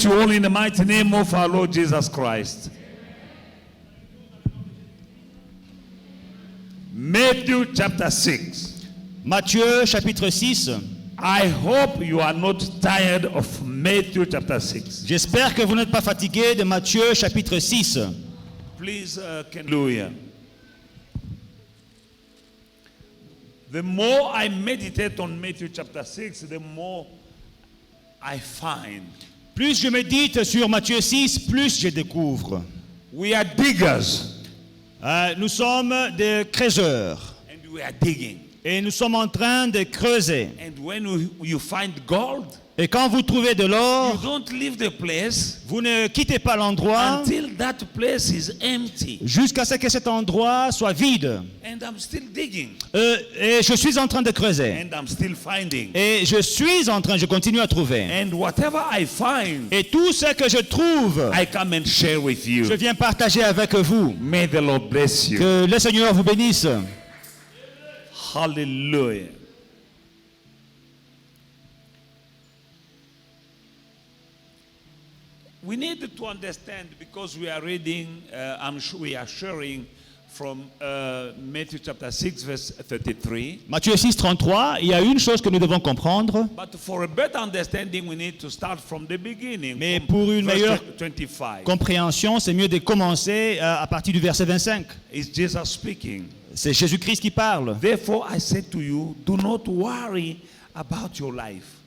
you all in the mighty name of our Lord Jesus Christ. Matthew chapter 6. Matthieu chapitre 6. I hope you are not tired of Matthew chapter 6. J'espère que vous n'êtes pas fatigué de Matthieu chapitre 6. Please, hallelujah. The more I meditate on Matthew chapter 6, the more I find. Plus je médite sur Matthieu 6, plus je découvre. We are diggers. Nous sommes des creuseurs. And we are digging. Et nous sommes en train de creuser. And when you find gold, Et quand vous trouvez de you l'or, don't leave the place vous ne quittez pas l'endroit until that place is empty. jusqu'à ce que cet endroit soit vide. And I'm still digging. Et je suis en train de creuser. And I'm still finding. Et je continue à trouver. And whatever I find, Et tout ce que je trouve, I come and share with you. je viens partager avec vous. May the Lord bless you. Que le Seigneur vous bénisse. Hallelujah. We need to understand because we are reading, we are sharing from Matthew chapter 6 verse 33. Matthieu 6, 33, il y a une chose que nous devons comprendre. But for a better understanding, we need to start from the beginning. Mais from pour une verse meilleure 25. compréhension, c'est mieux de commencer à partir du verset 25. It's Jesus speaking. C'est Jésus-Christ qui parle. Therefore, I say to you, do not worry about your life.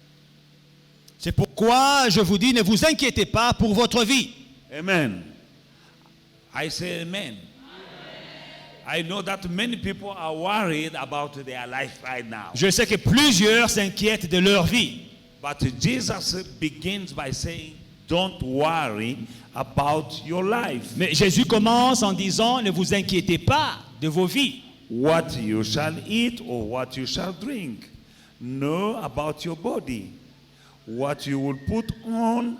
C'est pourquoi je vous dis, ne vous inquiétez pas pour votre vie. Amen. I say amen. I know that many people are worried about their life right now. Je sais que plusieurs s'inquiètent de leur vie. But Jesus begins by saying, don't worry about your life. Mais Jésus commence en disant, ne vous inquiétez pas de vos vies. What you shall eat or what you shall drink. Know about your body. What you will put on,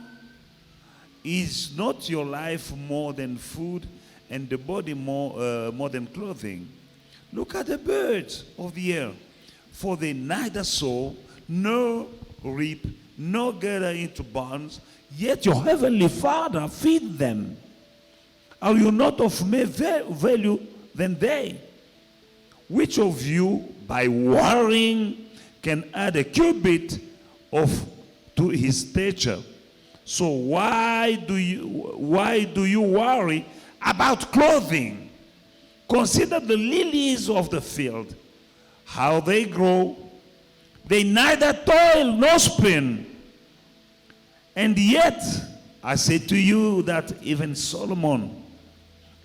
is not your life more than food, and the body more than clothing. Look at the birds of the air, for they neither sow, nor reap, nor gather into barns, yet your heavenly Father feed them. Are you not of more value than they? Which of you, by worrying, can add a cubit to his stature? So why do you worry about clothing? Consider the lilies of the field, how they grow. They neither toil nor spin. And yet I say to you that even Solomon,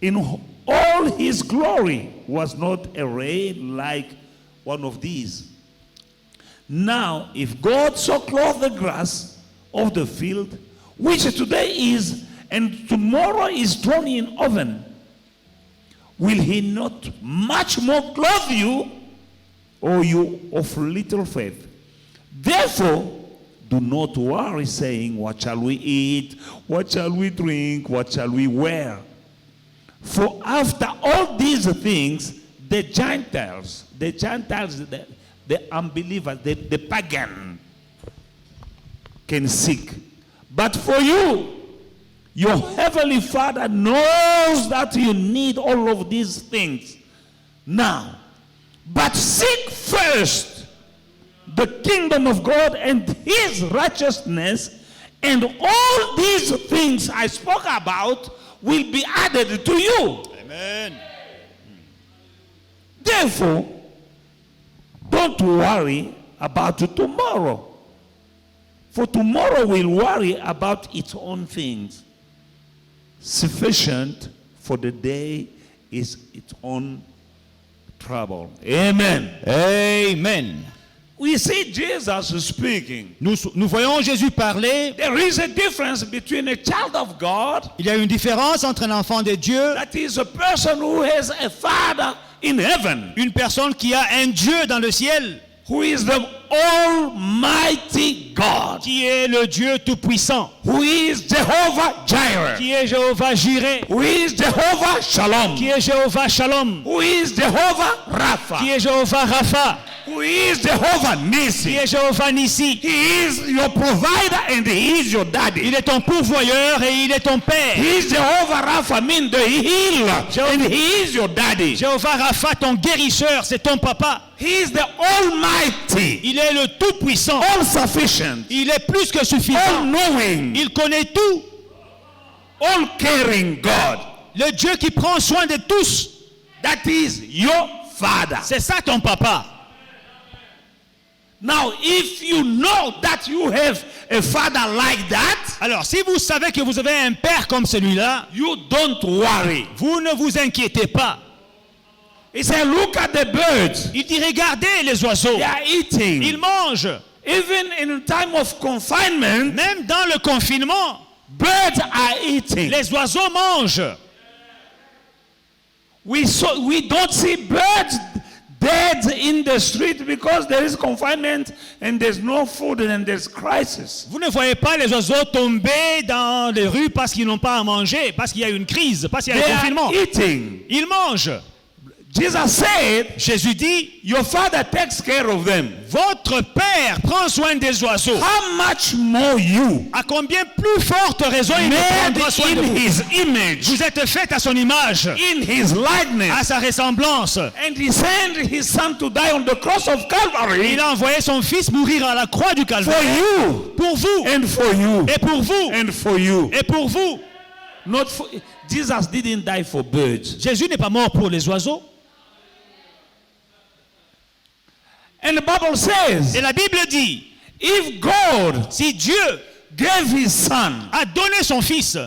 in all his glory, was not arrayed like one of these. Now, if God so clothed the grass of the field, which today is and tomorrow is thrown in oven, will he not much more clothe you, O you of little faith? Therefore, do not worry, saying, what shall we eat? What shall we drink? What shall we wear? For after all these things, the Gentiles, the unbelievers, the pagan, can seek. But for you, your heavenly Father knows that you need all of these things. Now, but seek first the kingdom of God and his righteousness, and all these things I spoke about will be added to you. Amen. Therefore, don't worry about tomorrow, for tomorrow will worry about its own things. Sufficient for the day is its own trouble. Amen. Amen. We see Jesus speaking. Nous voyons Jésus parler. There is a difference between a child of God, Il y a une différence entre un enfant de Dieu, that is a person who has a father in heaven, une personne qui a un Dieu dans le ciel, who is the Almighty God, qui est le Dieu tout-puissant, who is Jehovah Jireh, qui est Jéhovah Jireh, who is Jehovah Shalom, qui est Jéhovah Shalom, who is Jehovah Rapha, qui est Jéhovah Rapha, who is Jehovah qui Nissi. est Jéhovah Nissi. He is your provider and he is your daddy. Il est ton pourvoyeur et il est ton père. He is Jehovah Rapha, mean the healer, and he is your daddy. Jéhovah Rapha, ton guérisseur, c'est ton papa. He is the Almighty, Il est le tout-puissant. all-sufficient, Il est plus que suffisant. all-knowing, Il connaît tout. all-caring God. Le Dieu qui prend soin de tous. That is your Father. C'est ça ton papa. Now, if you know that you have a father like that, Alors, si vous savez que vous avez un père comme celui-là, you don't worry. vous ne vous inquiétez pas. He said, look at the birds. Il dit, regardez les oiseaux. They are eating. Ils mangent. Even in time of confinement, Même dans le confinement, birds are eating. les oiseaux mangent. We don't see birds dead in the street because there is confinement and there's no food and there's crisis. Vous ne voyez pas les oiseaux tomber dans les rues parce qu'ils n'ont pas à manger, parce qu'il y a une crise, parce qu'il y a They un confinement. are eating. Ils mangent. Jesus said, Jésus dit, your father takes care of them. votre père prend soin des oiseaux. How much more you, À combien plus forte raison il made prendra soin de in vous. his image, Vous êtes fait à son image, in his à likeness, sa ressemblance. and he sent his son to die on the cross of Calvary Il a envoyé son fils mourir à la croix du for Calvaire. you Pour vous, and for you et pour vous, and for you. et pour vous. Not for Jesus didn't die for birds. Jésus n'est pas mort pour les oiseaux. And the Bible says, Et la Bible dit, if God si Dieu gave his son, a donné son fils,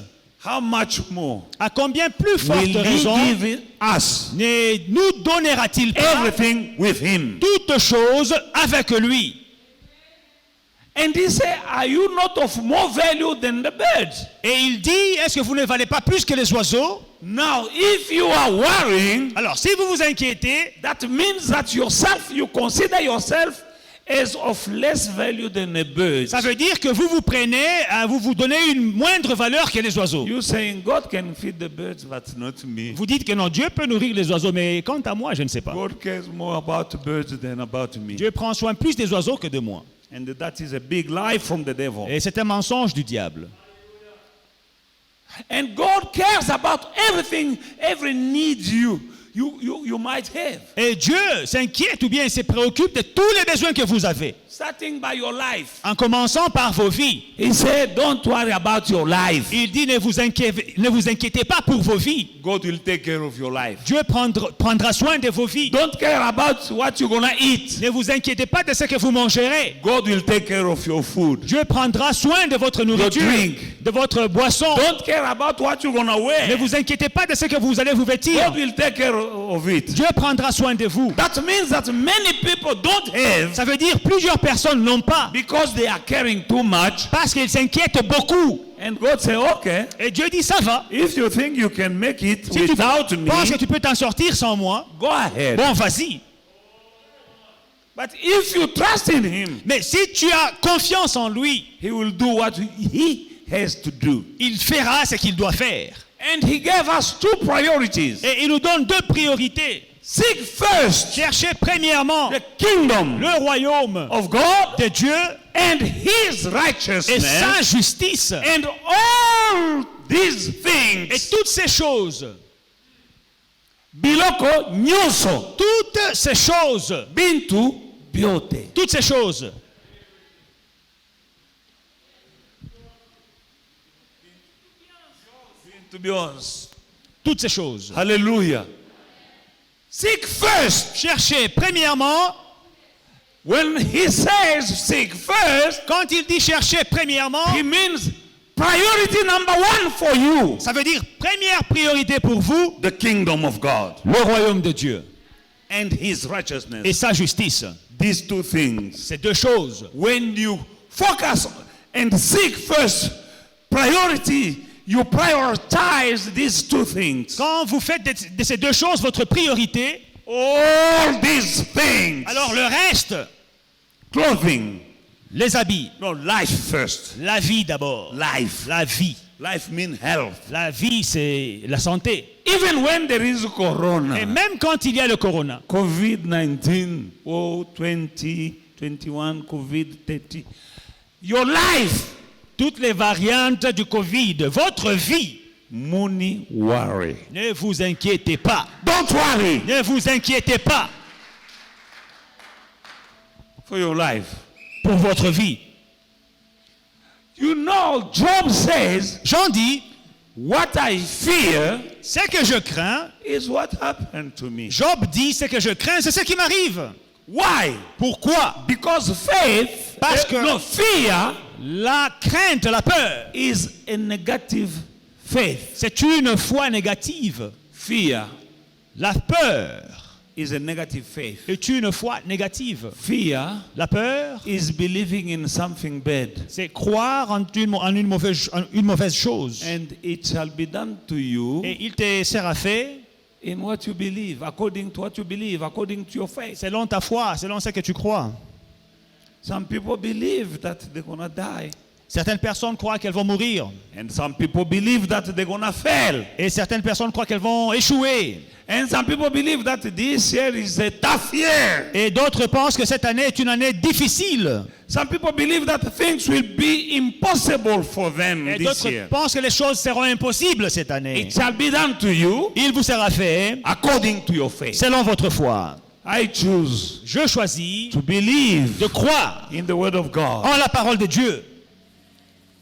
how much more à combien plus forte will he raison give us ne nous donnera-t-il pas everything with him? toutes choses avec lui? And he said, are you not of more value than the birds? Et il dit, est-ce que vous ne valez pas plus que les oiseaux? Now, if you are worrying, Alors, si vous vous inquiétez, that means that you consider yourself as of less value than a bird. ça veut dire que vous vous prenez, vous vous donnez une moindre valeur que les oiseaux. You saying God can feed the birds, but not me. Vous dites que non, Dieu peut nourrir les oiseaux, mais quant à moi, je ne sais pas. God cares more about birds than about me. Dieu prend soin plus des oiseaux que de moi. And that is a big lie from the devil. Et c'est un mensonge du diable. And God cares about everything, every need you might have. Et Dieu s'inquiète ou bien se préoccupe de tous les besoins que vous avez. Starting by your life. En commençant par vos vies. He said, don't worry about your life. Il dit, ne vous inquiétez pas pour vos vies. God will take care of your life. Dieu prendra soin de vos vies. Don't care about what you're going to eat. Ne vous inquiétez pas de ce que vous mangerez. God will take care of your food. Dieu prendra soin de votre nourriture, drink. de votre boisson. Don't care about what you're going to Ne wear. vous inquiétez pas de ce que vous allez vous vêtir. God will take care of it. Dieu prendra soin de vous. That means that many people don't have Ça veut dire plusieurs personnes n'ont pas because they are caring too much. parce qu'ils s'inquiètent beaucoup. And God say, okay, Et Dieu dit, ça va. if you think you can make it Si tu without penses que me, tu peux t'en sortir sans moi, go ahead. bon, vas-y. But if you trust in him, Mais si tu as confiance en lui, he will do what he has to do. il fera ce qu'il doit faire. And he gave us two priorities. Et il nous donne deux priorités. Seek first Cherchez premièrement the kingdom le royaume of God de Dieu and his et righteousness, sa justice. and all these Et things toutes ces choses, biloko nyuso toutes ces choses, bintu byote. toutes ces choses, To be honest. toutes ces choses. Hallelujah. Seek first. Cherchez premièrement, When he says seek first, quand il dit chercher premièrement, he means priority number one for you. ça veut dire première priorité pour vous, The kingdom of God le royaume de Dieu and his et righteousness. sa justice. These two things. Ces deux choses. When you focus and seek first priority, you prioritize these two things. Quand vous faites de ces deux choses votre priorité, All these things. alors le reste, Clothing. les habits, No, life first. la vie d'abord. Life. La vie. Life means health. La vie, c'est la santé. Even when there is corona, Et même quand il y a le corona, COVID-19, 20, 21, COVID-30, your life, toutes les variantes du Covid, votre vie, money worry. ne vous inquiétez pas. Don't worry Ne vous inquiétez pas for your life. pour votre vie. You know, Job says, Jean dit, what I fear ce que je crains, is what happened to me. Job dit, ce que je crains, c'est ce qui m'arrive. Why? Pourquoi? Because faith, Parce que- no, fear La crainte, la peur, is a negative faith. c'est une foi négative. Fear La peur is a negative faith. est une foi négative. Fear La peur, is believing in something bad, c'est croire en une mauvaise chose. and it shall be done to you Et il te sera fait in what you believe, according to what you believe, according to your faith. selon ta foi, selon ce que tu crois. Some people believe that they're gonna die, Certaines personnes croient qu'elles vont mourir. and some people believe that they're gonna fail, Et certaines personnes croient qu'elles vont échouer. and some people believe that this year is a tough year. Et d'autres pensent que cette année est une année difficile. Some people believe that things will be impossible for them Et this d'autres year. pensent que les choses seront impossibles cette année. It shall be done to you Il vous sera fait according to your faith. selon votre foi. I choose Je choisis to believe de croire in the word of God. en la parole de Dieu.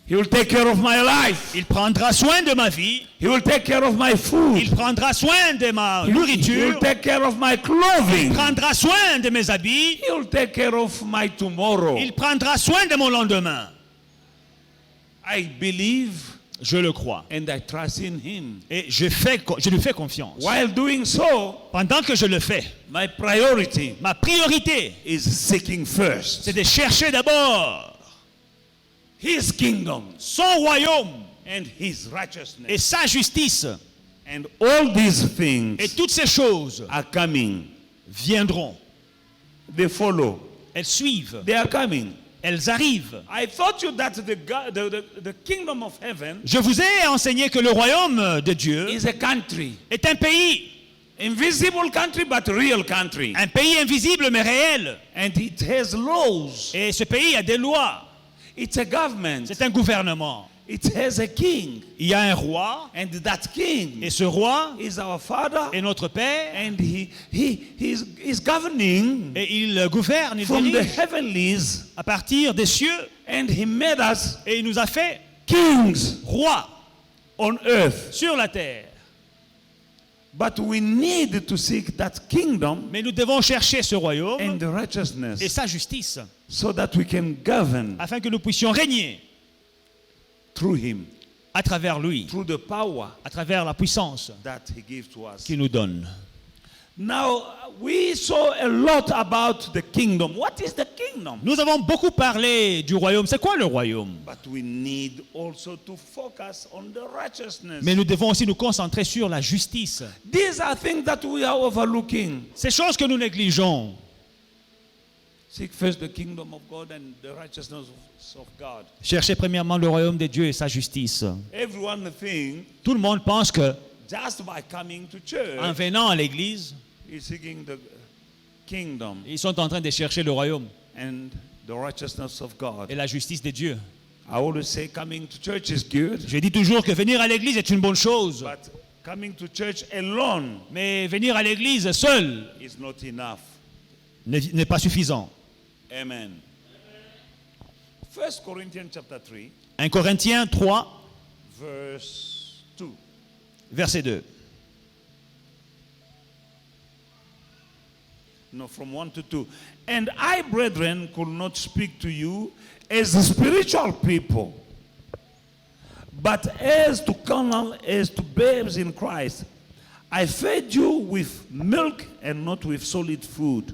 He will take care of my life. Il prendra soin de ma vie. He will take care of my food. Il prendra soin de ma He will nourriture. take care of my Il clothing. prendra soin de mes habits. He will take care of my tomorrow. Il prendra soin de mon lendemain. I believe Je le crois. and I trust in him. Et je lui fais confiance. While doing so, Pendant que je le fais, my priority ma priorité, is seeking first c'est de chercher d'abord his kingdom son royaume and his righteousness. et sa justice. And all these Et things toutes ces choses are coming. viendront. They follow. Elles suivent. They are coming. Elles arrivent. I thought you that the kingdom of heaven Je vous ai enseigné que le royaume de Dieu is a country. est un pays. Invisible country, but real country. Un pays invisible mais réel. And it has laws. Et ce pays a des lois. It's a government. C'est un gouvernement. It has a king. Il y a un roi. And that king Et ce roi is our father. est notre Père. And he's governing Et il gouverne, il from the dirige heavenlies. à partir des cieux. And he made us Et il nous a fait kings rois on earth. sur la terre. But we need to seek that kingdom Mais nous devons chercher ce royaume and the righteousness et sa justice so that we can govern afin que nous puissions régner through him, à travers lui, through the power à travers la puissance that he gives to us. qu'il nous donne. Now, we saw a lot about the kingdom. What is the kingdom? Nous avons beaucoup parlé du royaume. C'est quoi le royaume? But we need also to focus on the righteousness. Mais nous devons aussi nous concentrer sur la justice. These are things that we are overlooking. Ces choses que nous négligeons. Seek first the kingdom of God and the righteousness of God. Cherchez premièrement le royaume de Dieu et sa justice. Everyone thinks Tout le monde pense que just by coming to en church, venant à l'église, is seeking the kingdom ils sont en train de chercher le royaume and the righteousness of God. et la justice de Dieu. I always say coming to church is good, Je dis toujours que venir à l'église est une bonne chose. but coming to church alone Mais venir à l'église seul is not enough. n'est pas suffisant. Amen. 1 Corinthians chapter 3, 1 Corinthiens 3, verse 2. verset 2. No, from 1 to 2. And I, brethren, could not speak to you as spiritual people, but as to carnal, as to babes in Christ. I fed you with milk and not with solid food.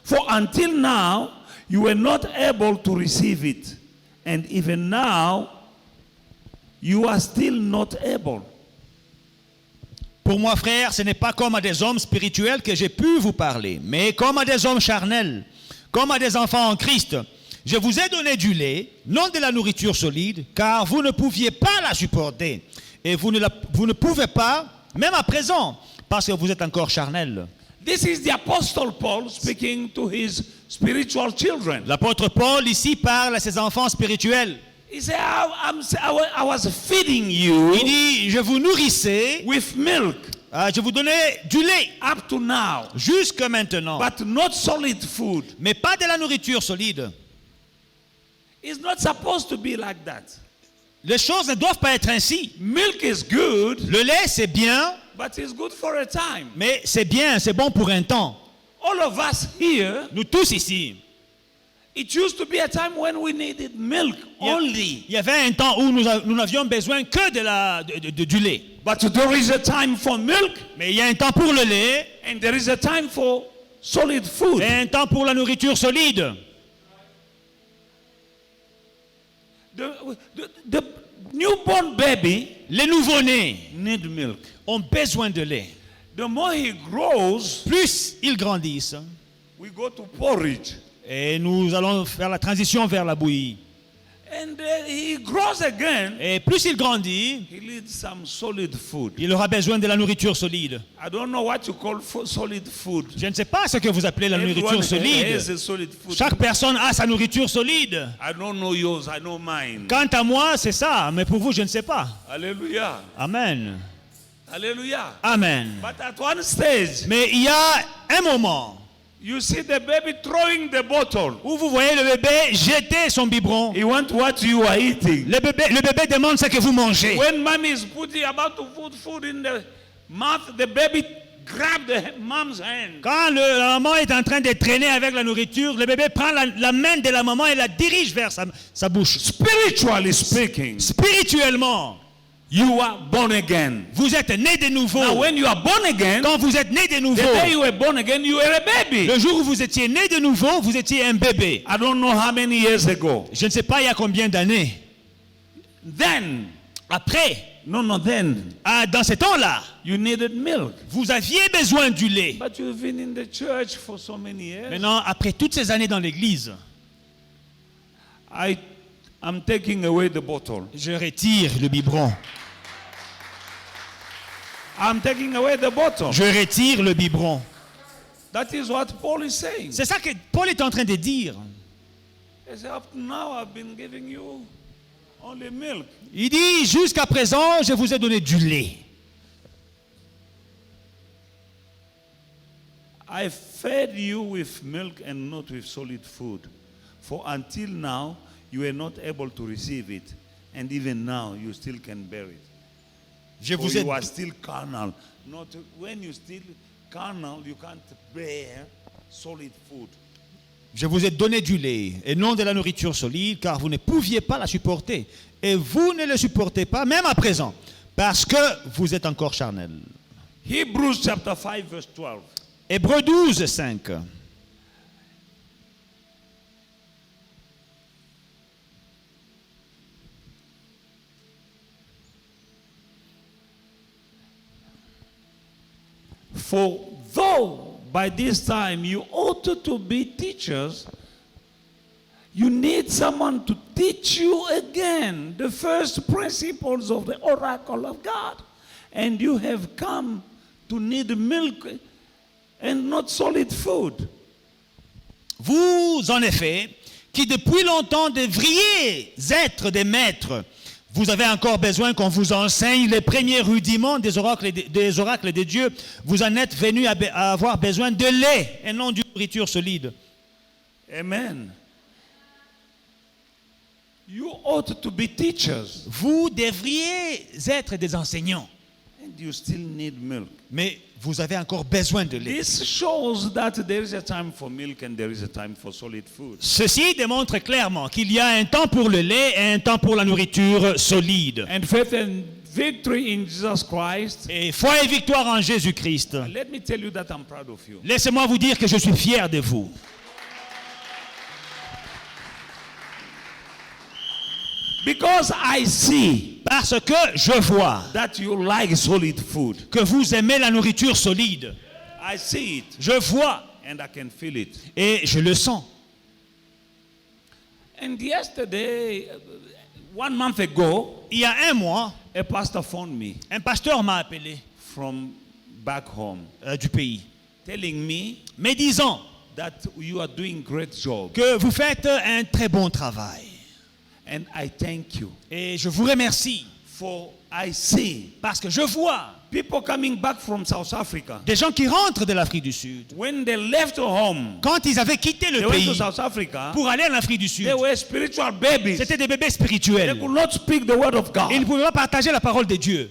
For until now, you were not able to receive it. And even now, you are still not able. Pour moi, frère, ce n'est pas comme à des hommes spirituels que j'ai pu vous parler, mais comme à des hommes charnels, comme à des enfants en Christ. Je vous ai donné du lait, non de la nourriture solide, car vous ne pouviez pas la supporter. Et vous ne pouvez pas même à présent, parce que vous êtes encore charnel. This is the Apostle Paul speaking to his spiritual children. L'apôtre Paul ici parle à ses enfants spirituels. He said, I was feeding you Il dit, je vous nourrissais, with milk je vous donnais du lait up to now, jusque maintenant, but not solid food. mais pas de la nourriture solide. It's not supposed to be like that. Les choses ne doivent pas être ainsi. Milk is good, Le lait, c'est bien, but it's good for a time. mais c'est bien, c'est bon pour un temps. All of us here, Nous tous ici, it used to be a time when we needed milk only. il y avait un temps où nous n'avions besoin que du lait. But there is a time for milk, Mais il y a un temps pour le lait and there is a time for solid food. et un temps pour la nourriture solide. The newborn baby Les nouveau-nés need milk. ont besoin de lait. The more he grows, Plus ils grandissent, we go to porridge. et nous allons faire la transition vers la bouillie. And he grows again, Et plus il grandit, he needs some solid food. il aura besoin de la nourriture solide. I don't know what you call solid food. Je ne sais pas ce que vous appelez la Everyone nourriture solide. has a solid food. Chaque personne a sa nourriture solide. I don't know yours, I know mine. Quant à moi, c'est ça, mais pour vous, je ne sais pas. Hallelujah. Amen. Hallelujah. Amen. But at one stage, Mais il y a un moment you see the baby throwing the bottle. où vous voyez le bébé jeter son biberon. He wants what you are eating. Le bébé demande ce que vous mangez. When mommy is about to put food in the mouth, the baby grabs the mom's hand. Quand la maman est en train de traîner avec la nourriture, le bébé prend la main de la maman et la dirige vers sa bouche. Spiritually speaking, Spirituellement, you are born again. vous êtes né de nouveau. Now, when you are born again, Quand vous êtes né de the nouveau, day you were born again, you were a baby. le jour où vous étiez né de nouveau, vous étiez un bébé. I don't know how many years ago. Je ne sais pas il y a combien d'années. Then, Après, then, dans ce temps-là, you needed milk. vous aviez besoin du lait. But you've been in the church for so many years. Maintenant, après toutes ces années dans l'église, I'm taking away the bottle. je retire le biberon. I'm taking away the bottle. Je retire le biberon. That is what Paul is saying. C'est ça que Paul est en train de dire. He said, up to now I've been giving you only milk. Il dit, jusqu'à présent, je vous ai donné du lait. I fed you with milk and not with solid food. For until now, you were not able to receive it. And even now, you still can bear it. Je For vous ai, you are still carnal. Not when you still carnal, you can't bear solid food. je vous ai donné du lait et non de la nourriture solide, car vous ne pouviez pas la supporter. Et vous ne le supportez pas, même à présent, parce que vous êtes encore charnel. Hebrews chapter 5 verse 12. Hébreux 12, 5. For though by this time you ought to be teachers, you need someone to teach you again the first principles of the oracle of God. And you have come to need milk and not solid food. Vous, en effet, qui depuis longtemps devriez être des maîtres, vous avez encore besoin qu'on vous enseigne les premiers rudiments des oracles de Dieu. Vous en êtes venus à avoir besoin de lait et non d'une nourriture solide. Amen. You ought to be teachers, Vous devriez être des enseignants, and you still need milk. mais vous avez encore besoin de lait. This shows that there is a time for milk and there is a time for solid food. Ceci démontre clairement qu'il y a un temps pour le lait et un temps pour la nourriture solide. And faith and victory in Jesus Christ. Et foi et victoire en Jésus-Christ. Let me tell you that I'm proud of you. Laissez-moi vous dire que je suis fier de vous. Because I see Parce que je vois that you like solid food. que vous aimez la nourriture solide. I see it Je vois and I can feel it. et je le sens. And yesterday, 1 month ago, Il y a un mois, a pastor phoned me un pasteur m'a appelé from back home, du pays, telling me mais disant that you are doing great job. que vous faites un très bon travail. And I thank you. Et je vous remercie For I see parce que je vois people coming back from South Africa. des gens qui rentrent de l'Afrique du Sud. When they left home, Quand ils avaient quitté they le went to pays South Africa. pour aller en Afrique du Sud, They were spiritual babies. c'était des bébés They spirituels. could not speak the word of Ils ne God. pouvaient pas partager la parole de Dieu.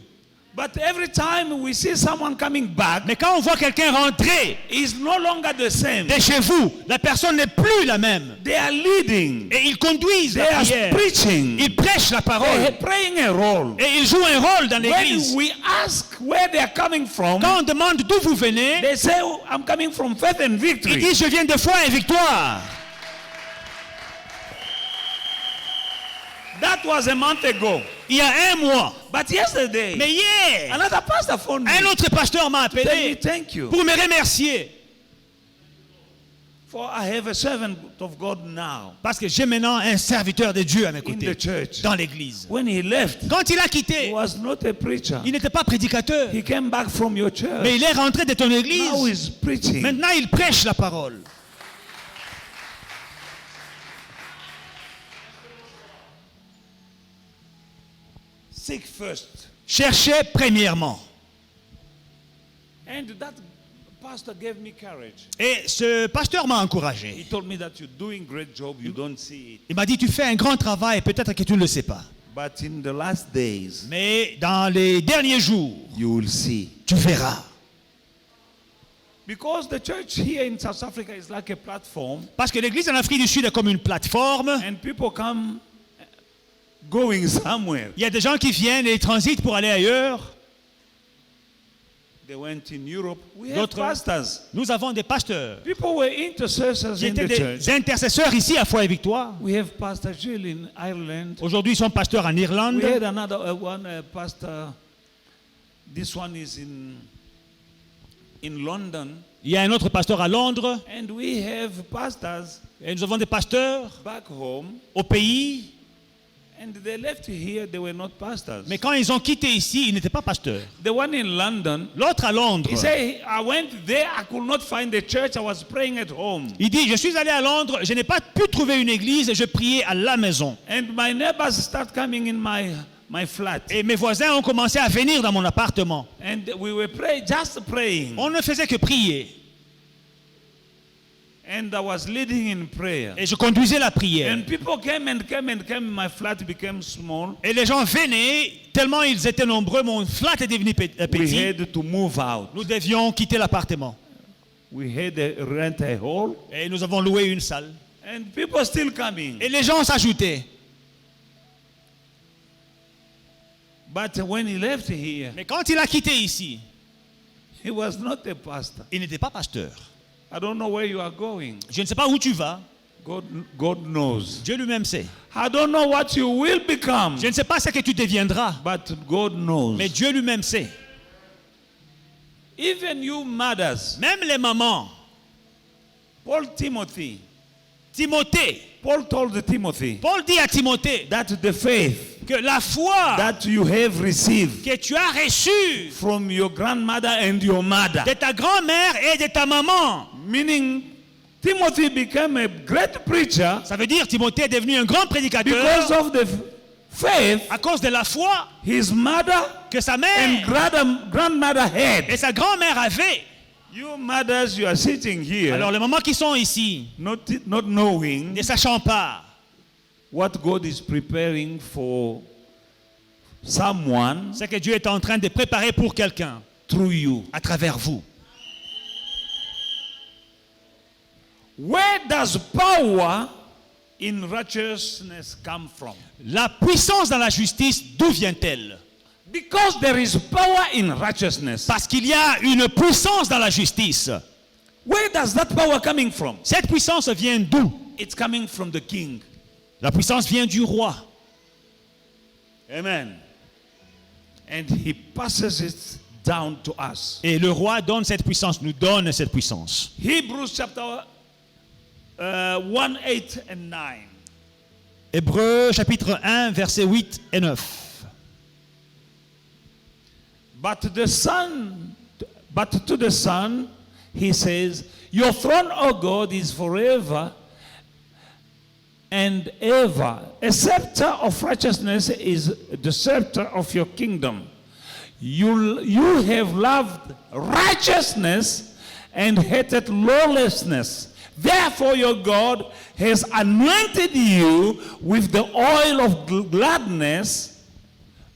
But every time we see someone coming back, Mais quand on voit quelqu'un rentrer it's no longer the same. de chez vous, la personne n'est plus la même. They are leading. Et ils conduisent They la are prière. preaching. Ils prêchent la They parole. are playing a role. Et ils jouent un rôle dans When l'église. we ask where they are coming from, Quand on demande d'où vous venez, they say, "Oh, I'm coming from Faith and ils Victory." disent je viens de foi et victoire. That was a month ago. Il y a un mois. But yesterday, Mais hier, another pastor phoned me. un autre pasteur m'a Tell me appelé thank you. pour me remercier. For I have a servant of God now Parce que j'ai maintenant un serviteur de Dieu à mes in côtés the church. dans l'église. When he left, Quand il a he quitté, was not a preacher. il n'était pas prédicateur. He came back from your Mais church. il est rentré de ton Now église. he's preaching. Maintenant, il prêche la parole. Seek first. Cherchez premièrement. And that pastor gave me courage. Et ce pasteur m'a He encouragé. told me that you're doing great job, you don't see it. Il m'a dit, tu fais un grand travail, peut-être que tu ne le sais pas. But in the last days, Mais dans les derniers jours, you will see. tu verras. Because the church here in South Africa is like a platform, Parce que l'église en Afrique du Sud est comme une plateforme. and people come going somewhere. Il y a des gens qui viennent et transitent pour aller ailleurs. They went in Europe. We have D'autres- pastors. Nous avons des pasteurs People were intercessors qui in étaient the church. des intercesseurs ici à Foi et Victoire. We have Pastor Jill in Ireland. Aujourd'hui, ils sont pasteurs en Irlande. We had another one pastor. This one is in London. Il y a un autre pasteur à Londres. And we have pastors Et nous avons des pasteurs back home. au pays. And they left here, they were not pastors. Mais quand ils ont quitté ici, ils n'étaient pas pasteurs. The one in London, L'autre à Londres, he said, I went there, I could not find the church, I was praying at home. il dit, je suis allé à Londres, je n'ai pas pu trouver une église et je priais à la maison. And my neighbors start coming in my flat. Et mes voisins ont commencé à venir dans mon appartement. And we were just praying. On ne faisait que prier. And I was leading in prayer. Et je conduisais la prière. And people came and came and came. My flat became small. Et les gens venaient, tellement ils étaient nombreux, mon flat est devenu We petit. had to move out. Nous devions quitter l'appartement. We had to rent a hall. Et nous avons loué une salle. And people still coming. Et les gens s'ajoutaient. But when he left here, Mais quand il a quitté ici, he was not a pastor. il n'était pas pasteur. I don't know where you are going. Je ne sais pas où tu vas. God knows. Dieu lui-même sait. I don't know what you will become. Je ne sais pas ce que tu deviendras. But God knows. Mais Dieu lui-même sait. Even you mothers, Même les mamans. Paul Timothy. Timothée. Paul told Timothy Paul dit à Timothée that the faith que la foi that you have received que tu as reçue from your grandmother and your mother, de ta grand-mère et de ta maman. meaning Timothy became a great preacher Ça veut dire Timothée est devenu un grand prédicateur because of the faith à cause de la foi his mother que sa and mère grandmother et had. sa grand-mère avaient. You mothers, you are sitting here Alors les mamans qui sont ici, not knowing ne sachant pas what God is preparing for someone ce que Dieu est en train de préparer pour quelqu'un through you. à travers vous. Where does power in righteousness come from? La puissance dans la justice, d'où vient-elle? Because there is power in righteousness. Parce qu'il y a une puissance dans la justice. Where does that power coming from? Cette puissance vient d'où? It's coming from the king. La puissance vient du roi. Amen. And he passes it down to us. Et le roi donne cette puissance, nous donne cette puissance. Hebrews chapter 1, 8 and 9. Hébreux chapitre 1, versets 8 et 9. But to the Son, he says, your throne, O God, is forever and ever. A scepter of righteousness is the scepter of your kingdom. You have loved righteousness and hated lawlessness. Therefore, your God has anointed you with the oil of gladness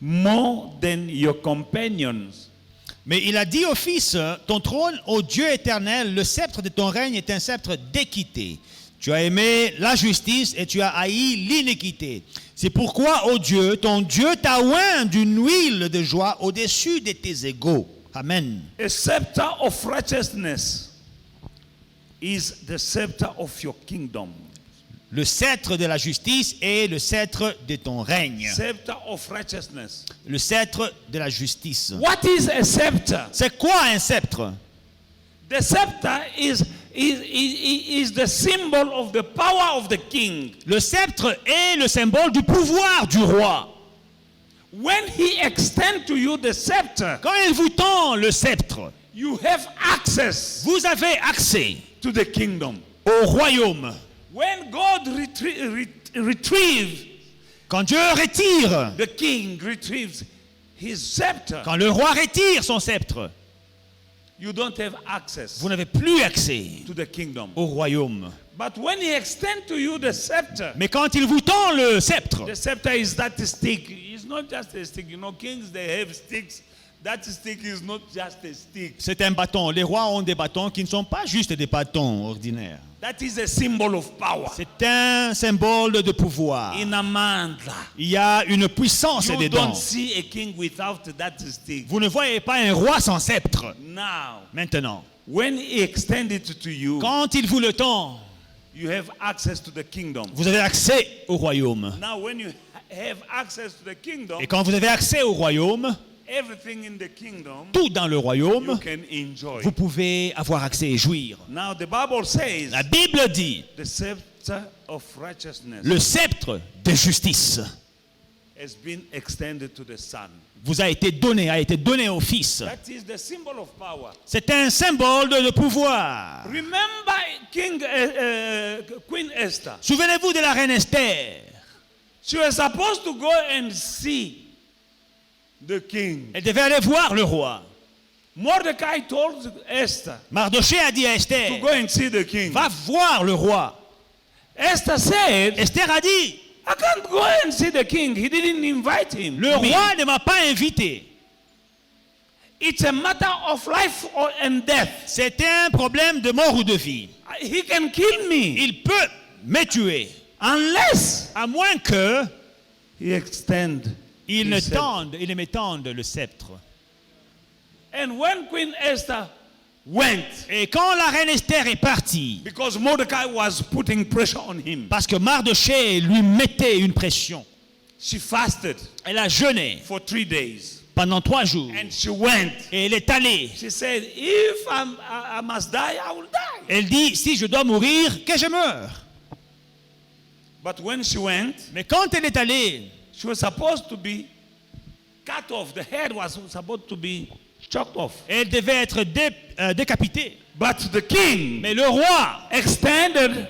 more than your companions. Mais il a dit au Fils, ton trône, ô Dieu éternel, le sceptre de ton règne est un sceptre d'équité. Tu as aimé la justice et tu as haï l'iniquité. C'est pourquoi, ô Dieu, ton Dieu t'a oint d'une huile de joie au-dessus de tes égaux. Amen. A scepter of righteousness is the scepter of your kingdom. Le sceptre de la justice est le sceptre de ton règne. Scepter of righteousness. Le sceptre de la justice. What is a scepter? C'est quoi un sceptre? The scepter is the symbol of the power of the king. Le sceptre est le symbole du pouvoir du roi. When he extends to you the scepter, Quand il vous tend le sceptre, you have access vous avez accès to the kingdom. au royaume. When God retrieves, Quand Dieu retire, the king retrieves his scepter, quand le roi retire son sceptre, you don't have access vous n'avez plus accès to the kingdom. au royaume. But when he extends to you the scepter, Mais quand il vous tend le sceptre, the scepter is that stick. It's not just a stick. You know, kings, they have sticks. That stick is not just a stick. c'est un bâton. Les rois ont des bâtons qui ne sont pas juste des bâtons ordinaires. That is a symbol of power. C'est un symbole de pouvoir. In Amandla, Il y a une puissance you dedans. don't see a king without that stick. Vous ne voyez pas un roi sans sceptre. Now, Maintenant, when he extends it to you, quand il vous le tend, you have access to the kingdom. vous avez accès au royaume. Now, when you have access to the kingdom, Et quand vous avez accès au royaume, everything in the kingdom tout dans le you royaume, can enjoy. vous pouvez avoir accès et jouir. Now, the Bible says La Bible dit, the scepter of righteousness le sceptre de justice has been extended to the Son. vous a été donné au Fils. That is the symbol of power. C'est un symbole de pouvoir. Remember Queen Esther. Souvenez-vous de la reine Esther. She was supposed to go and see the king. Elle devait aller voir le roi. Mordecai told Esther Mardoché a dit à to Esther, go and see the king. va voir le roi. Esther said, Esther a dit, I can't go and see the king. He didn't invite him. le roi ne m'a pas invité. It's a matter of life and death. C'est un problème de mort ou de vie. He can kill me Il peut me tuer, unless à moins que he extend. il his scepter. ne me tende le sceptre. And when Queen Esther went, Et quand la reine Esther est partie, because Mordecai was putting pressure on him, parce que Mardoché lui mettait une pression, she fasted elle a jeûné for 3 days. pendant 3 jours. And she went. Et elle est allée. She said, if I must die, I will die. Elle dit, si je dois mourir, que je meure. But when she went, Mais quand elle est allée, she was supposed to be cut off. The head was supposed to be chopped off. elle devait être décapitée. But the king Mais le roi extended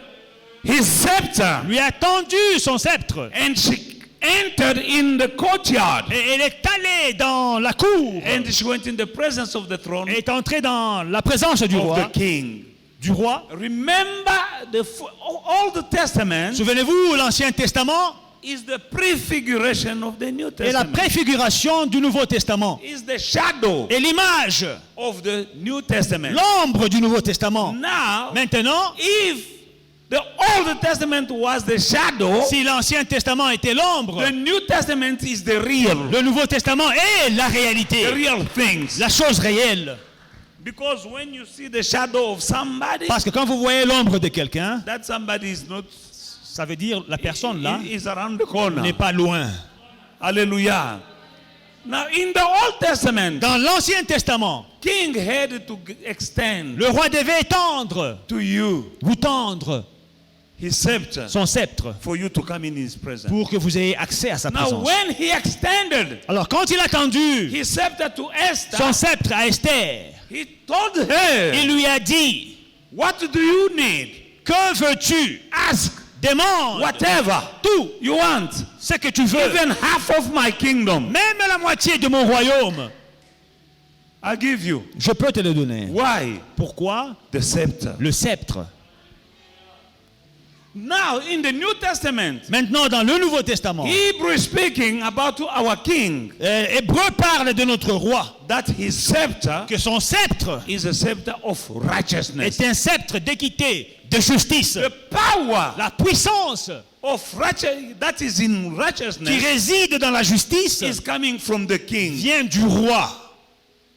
his scepter lui a tendu son sceptre. and she entered in the courtyard. Et elle est allée dans la cour. And she went in the presence of the throne Elle est entrée dans la présence du of roi. the king. Remember the Old Testament Souvenez-vous, l'Ancien Testament is the prefiguration of the New est la Testament. préfiguration du Nouveau Testament. Is the shadow Et l'image, of the New Testament. l'ombre du Nouveau Testament. Now, Maintenant, if the Old Testament was the shadow, si l'Ancien Testament était l'ombre, the New Testament is the real, le Nouveau Testament est la réalité, the real things. la chose réelle. Because when you see the shadow of somebody, Parce que quand vous voyez l'ombre de quelqu'un, that somebody is not, ça veut dire la personne là is around the corner. n'est pas loin. Hallelujah. Now in the Old Testament, Dans l'Ancien Testament, king had to extend le roi devait tendre, to you vous tendre. his scepter son sceptre, for you to come in his presence. pour que vous ayez accès à sa Now, présence. when he extended Alors, quand il a tendu his scepter to Esther, son sceptre à Esther, he told her, il lui a dit, what do you need? que veux-tu? Ask Demande whatever tout you want. ce que tu veux, Even half of my kingdom, même la moitié de mon royaume, I give you. je peux te le donner. Why? Pourquoi? The scepter. Le sceptre. Now, in the New Testament, Maintenant, dans le Nouveau Testament, Hebrew is speaking about our king, Hébreu parle de notre roi, that his scepter que son sceptre is a scepter of righteousness. est un sceptre d'équité, de justice. The power La puissance of righteousness that is in qui righteousness réside dans la justice is coming from the king. vient du roi.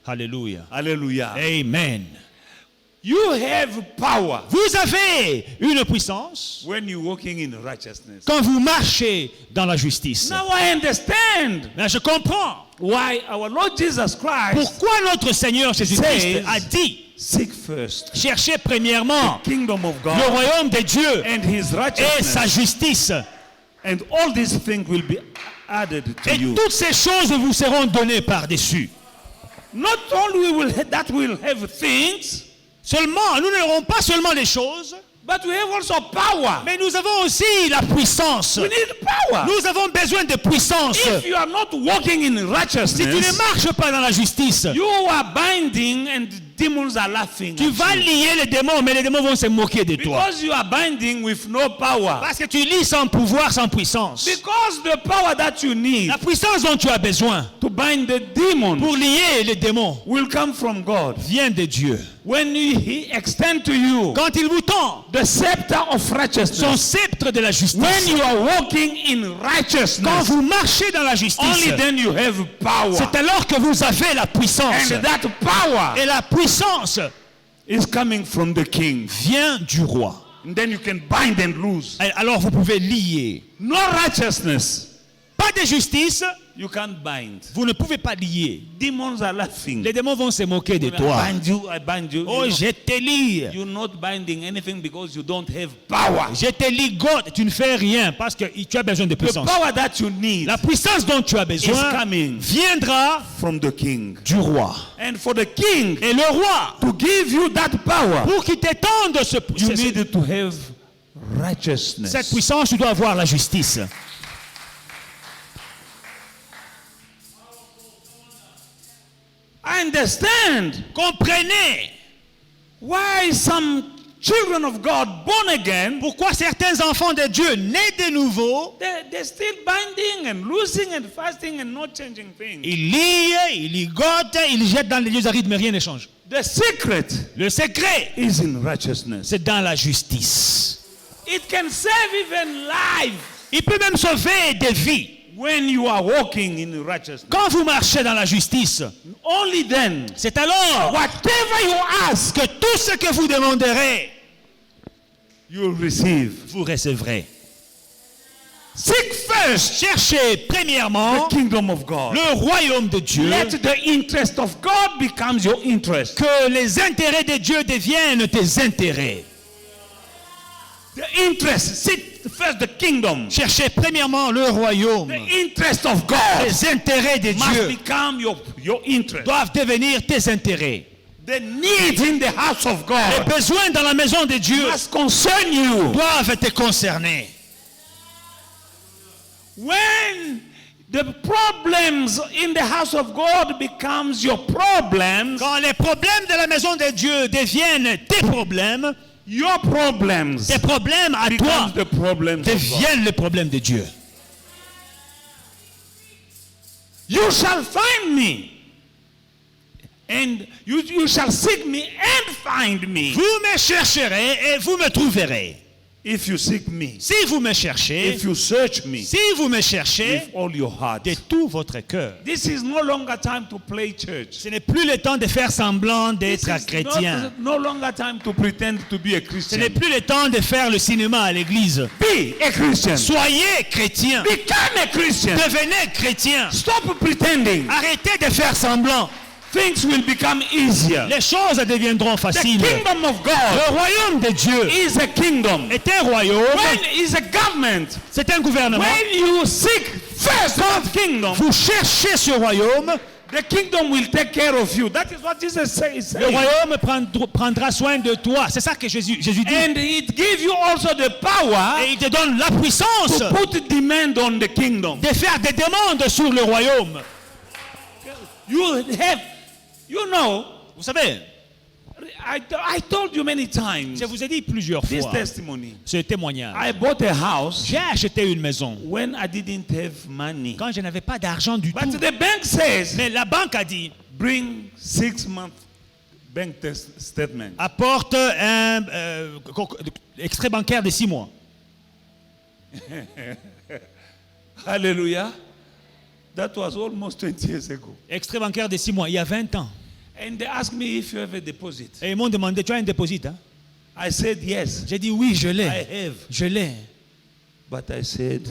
Alléluia. Hallelujah. Amen. You have power Vous avez une puissance when you're walking in righteousness. quand vous marchez dans la justice. Now I understand Mais je comprends why our Lord Jesus Christ pourquoi notre Seigneur Jésus-Christ says, a dit, seek first cherchez premièrement kingdom of le God royaume de Dieu and his et sa righteousness, justice. and all these things will be added to Et you. toutes ces choses vous seront données par-dessus. Not only will have things, Seulement, nous n'aurons pas seulement les choses, but we have also power. mais nous avons aussi la puissance. We need power. Nous avons besoin de puissance. If you are not walking in Si tu ne righteousness, marches pas dans la justice, you are binding and demons are laughing tu at vas you. lier les démons, mais les démons vont se moquer de toi. Because you are binding with no power. Parce que tu lis sans pouvoir, sans puissance. Because the power that you need La puissance dont tu as besoin to bind the demons pour lier les démons will come from God. vient de Dieu. When he extend to you Quand il vous tend the scepter of son righteousness, sceptre de la justice, when you are walking in quand righteousness, vous marchez dans la justice, only then you have power. c'est alors que vous avez la puissance. And that power Et la puissance is coming from the king. vient du roi. And then you can bind and loose. Et alors vous pouvez lier. No righteousness, Pas de justice, you can't bind. vous ne pouvez pas lier. Demons are laughing. Les démons vont se moquer de I toi. bind you. Oh, je te lie. You're not binding anything because you don't have power. Je te ligote. Tu ne fais rien parce que tu as besoin de The puissance. power that you need La puissance dont tu as is besoin coming viendra from the king. du roi. And for the king Et le roi, to give you that power, pour qu'il t'étende you need to have righteousness. cette puissance, tu dois avoir la justice. I understand Comprenez why some children of God born again, pourquoi certains enfants de Dieu nés de nouveau, they're still binding and losing and fasting and not changing things. ils lient, ils ligotent, ils jettent dans les lieux arides, mais rien ne change. The secret Le secret, is in righteousness. c'est dans la justice. It can save even life Il peut même sauver des vies. when you are walking in righteousness. Quand vous marchez dans la justice, Only then, c'est alors whatever you ask, que tout ce que vous demanderez, you'll receive. vous recevrez. Seek first Cherchez premièrement the kingdom of God. le royaume de Dieu, Let the interest of God becomes your interest. que les intérêts de Dieu deviennent tes intérêts. The interest, seek first the kingdom. Cherchez premièrement le royaume. The interest of God Les intérêts de must Dieu become your interest. doivent devenir tes intérêts. The needs in the house of Les God besoins dans la maison de Dieu must concern you. doivent te concerner. When the problems in the house of God becomes your problems, Quand les problèmes de la maison de Dieu deviennent tes problèmes, your problems tes problèmes à toi becomes the problems of God. deviennent les problèmes de Dieu. You shall find me. And you shall seek me and find me. Vous me chercherez et vous me trouverez. If you seek me. Si vous me cherchez, If you search me si vous me cherchez with all your heart. de tout votre cœur. This is no longer time to play church. Ce n'est plus le temps de faire semblant This d'être is chrétien. no longer time to pretend to be a Ce Christian. n'est plus le temps de faire le cinéma à l'église. Be a Christian. Soyez chrétien. Become a Christian. Devenez chrétien. Stop pretending. Arrêtez de faire semblant. things will become easier. Les choses deviendront The faciles. kingdom of God Le royaume de Dieu is a kingdom. est un royaume, When is a government, c'est un gouvernement. when you seek first that kingdom, Vous cherchez ce royaume, the kingdom will take care of you. That is what Jesus is le saying. royaume prendra soin de toi. C'est ça que Jésus dit. And it gives you also the power Et il te donne la puissance to put demand on the kingdom. de faire des demandes sur le royaume. You know, Vous savez, I told you many times je vous ai dit plusieurs this fois testimony. ce témoignage. I bought a house J'ai acheté une maison when I didn't have money. quand je n'avais pas d'argent du But tout. the bank says, Mais la banque a dit, bring 6-month bank statement. apporte un extrait bancaire de 6 mois. Hallelujah. That was almost 20 years ago. Extrait bancaire de 6 mois, il y a 20 ans. And they asked me if you have a deposit. Et ils m'ont demandé, tu as un dépôt, hein? I said yes. J'ai dit oui, je I l'ai. have. Je l'ai. But I said,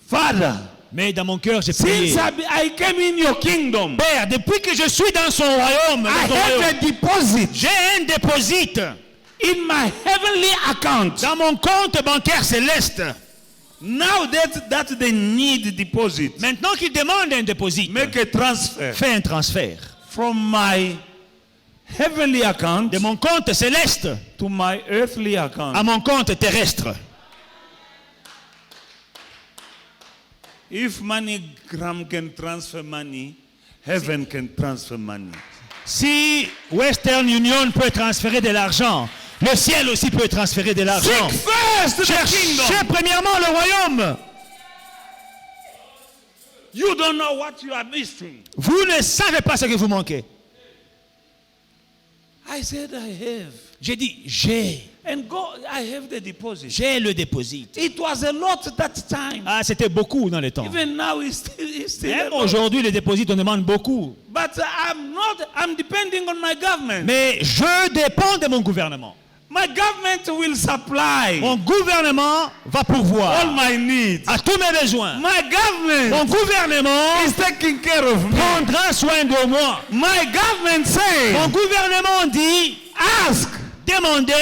Father, Mais dans mon cœur, j'ai prié. since I came in your kingdom, Père, depuis que je suis dans son royaume, dans I ton have royaume, a deposit j'ai un dépôt in my heavenly account. dans mon compte bancaire céleste. Now that they need deposit, Maintenant qu'il demande un dépôt, make a transfer fais un transfert from my heavenly account de mon compte céleste to my earthly account. à mon compte terrestre. If MoneyGram can transfer money, heaven can transfer money. Si Western Union peut transférer de l'argent, le ciel aussi peut transférer de l'argent. Seek first the kingdom. Cherchez premièrement le royaume. You don't know what you are missing. Vous ne savez pas ce que vous manquez. I said I have. J'ai dit, j'ai I have the deposit. le dépôt. It was a lot that time. Ah, c'était beaucoup dans les temps. Even now it's still Même a lot. aujourd'hui, les dépôts, on demande beaucoup. But I'm depending on my government. Mais je dépends de mon gouvernement. My government will supply Mon gouvernement va pourvoir all my needs. à tous mes besoins. My government Mon gouvernement is taking care of me. prendra soin de moi. My government says, Mon gouvernement dit, ask demandez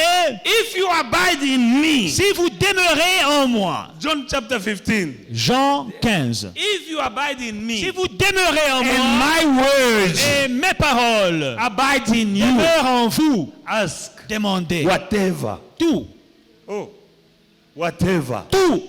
if you abide in me. si vous demeurez en moi. John chapter 15. Jean 15. If you abide in me Si vous demeurez en and moi my words et mes paroles abide in you, demeurent en vous, ask demandez whatever. tout. Oh, whatever. Tout.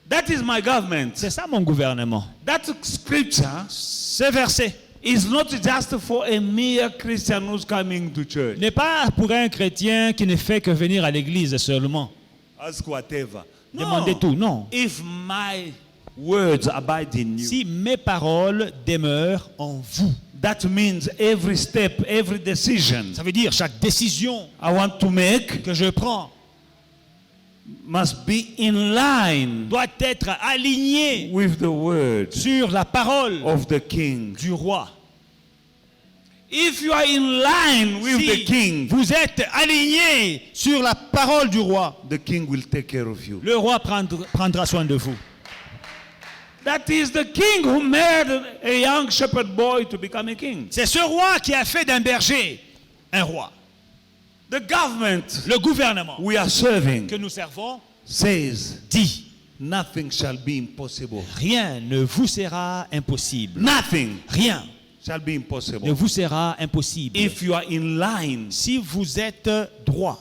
That is my government. C'est ça mon gouvernement. That scripture Ce verset is not just for a mere Christian who's coming to church. n'est pas pour un chrétien qui ne fait que venir à l'église seulement. Ask whatever. Demandez tout, non. If my words abide in you, Si mes paroles demeurent en vous. that means every step, every decision Ça veut dire chaque décision I want to make que je prends must be in line doit être alignée with the word sur la parole of the king. du roi. If you are in line with the Si king, vous êtes aligné sur la parole du roi, the king will take care of you. le roi prendra soin de vous. That is the king who made a young shepherd boy to become a king. C'est ce roi qui a fait d'un berger un roi. The government Le gouvernement we are serving que nous servons says dit, nothing shall be impossible. rien ne vous sera impossible. Nothing Rien shall be ne impossible. vous sera impossible. If you are in line Si vous êtes droit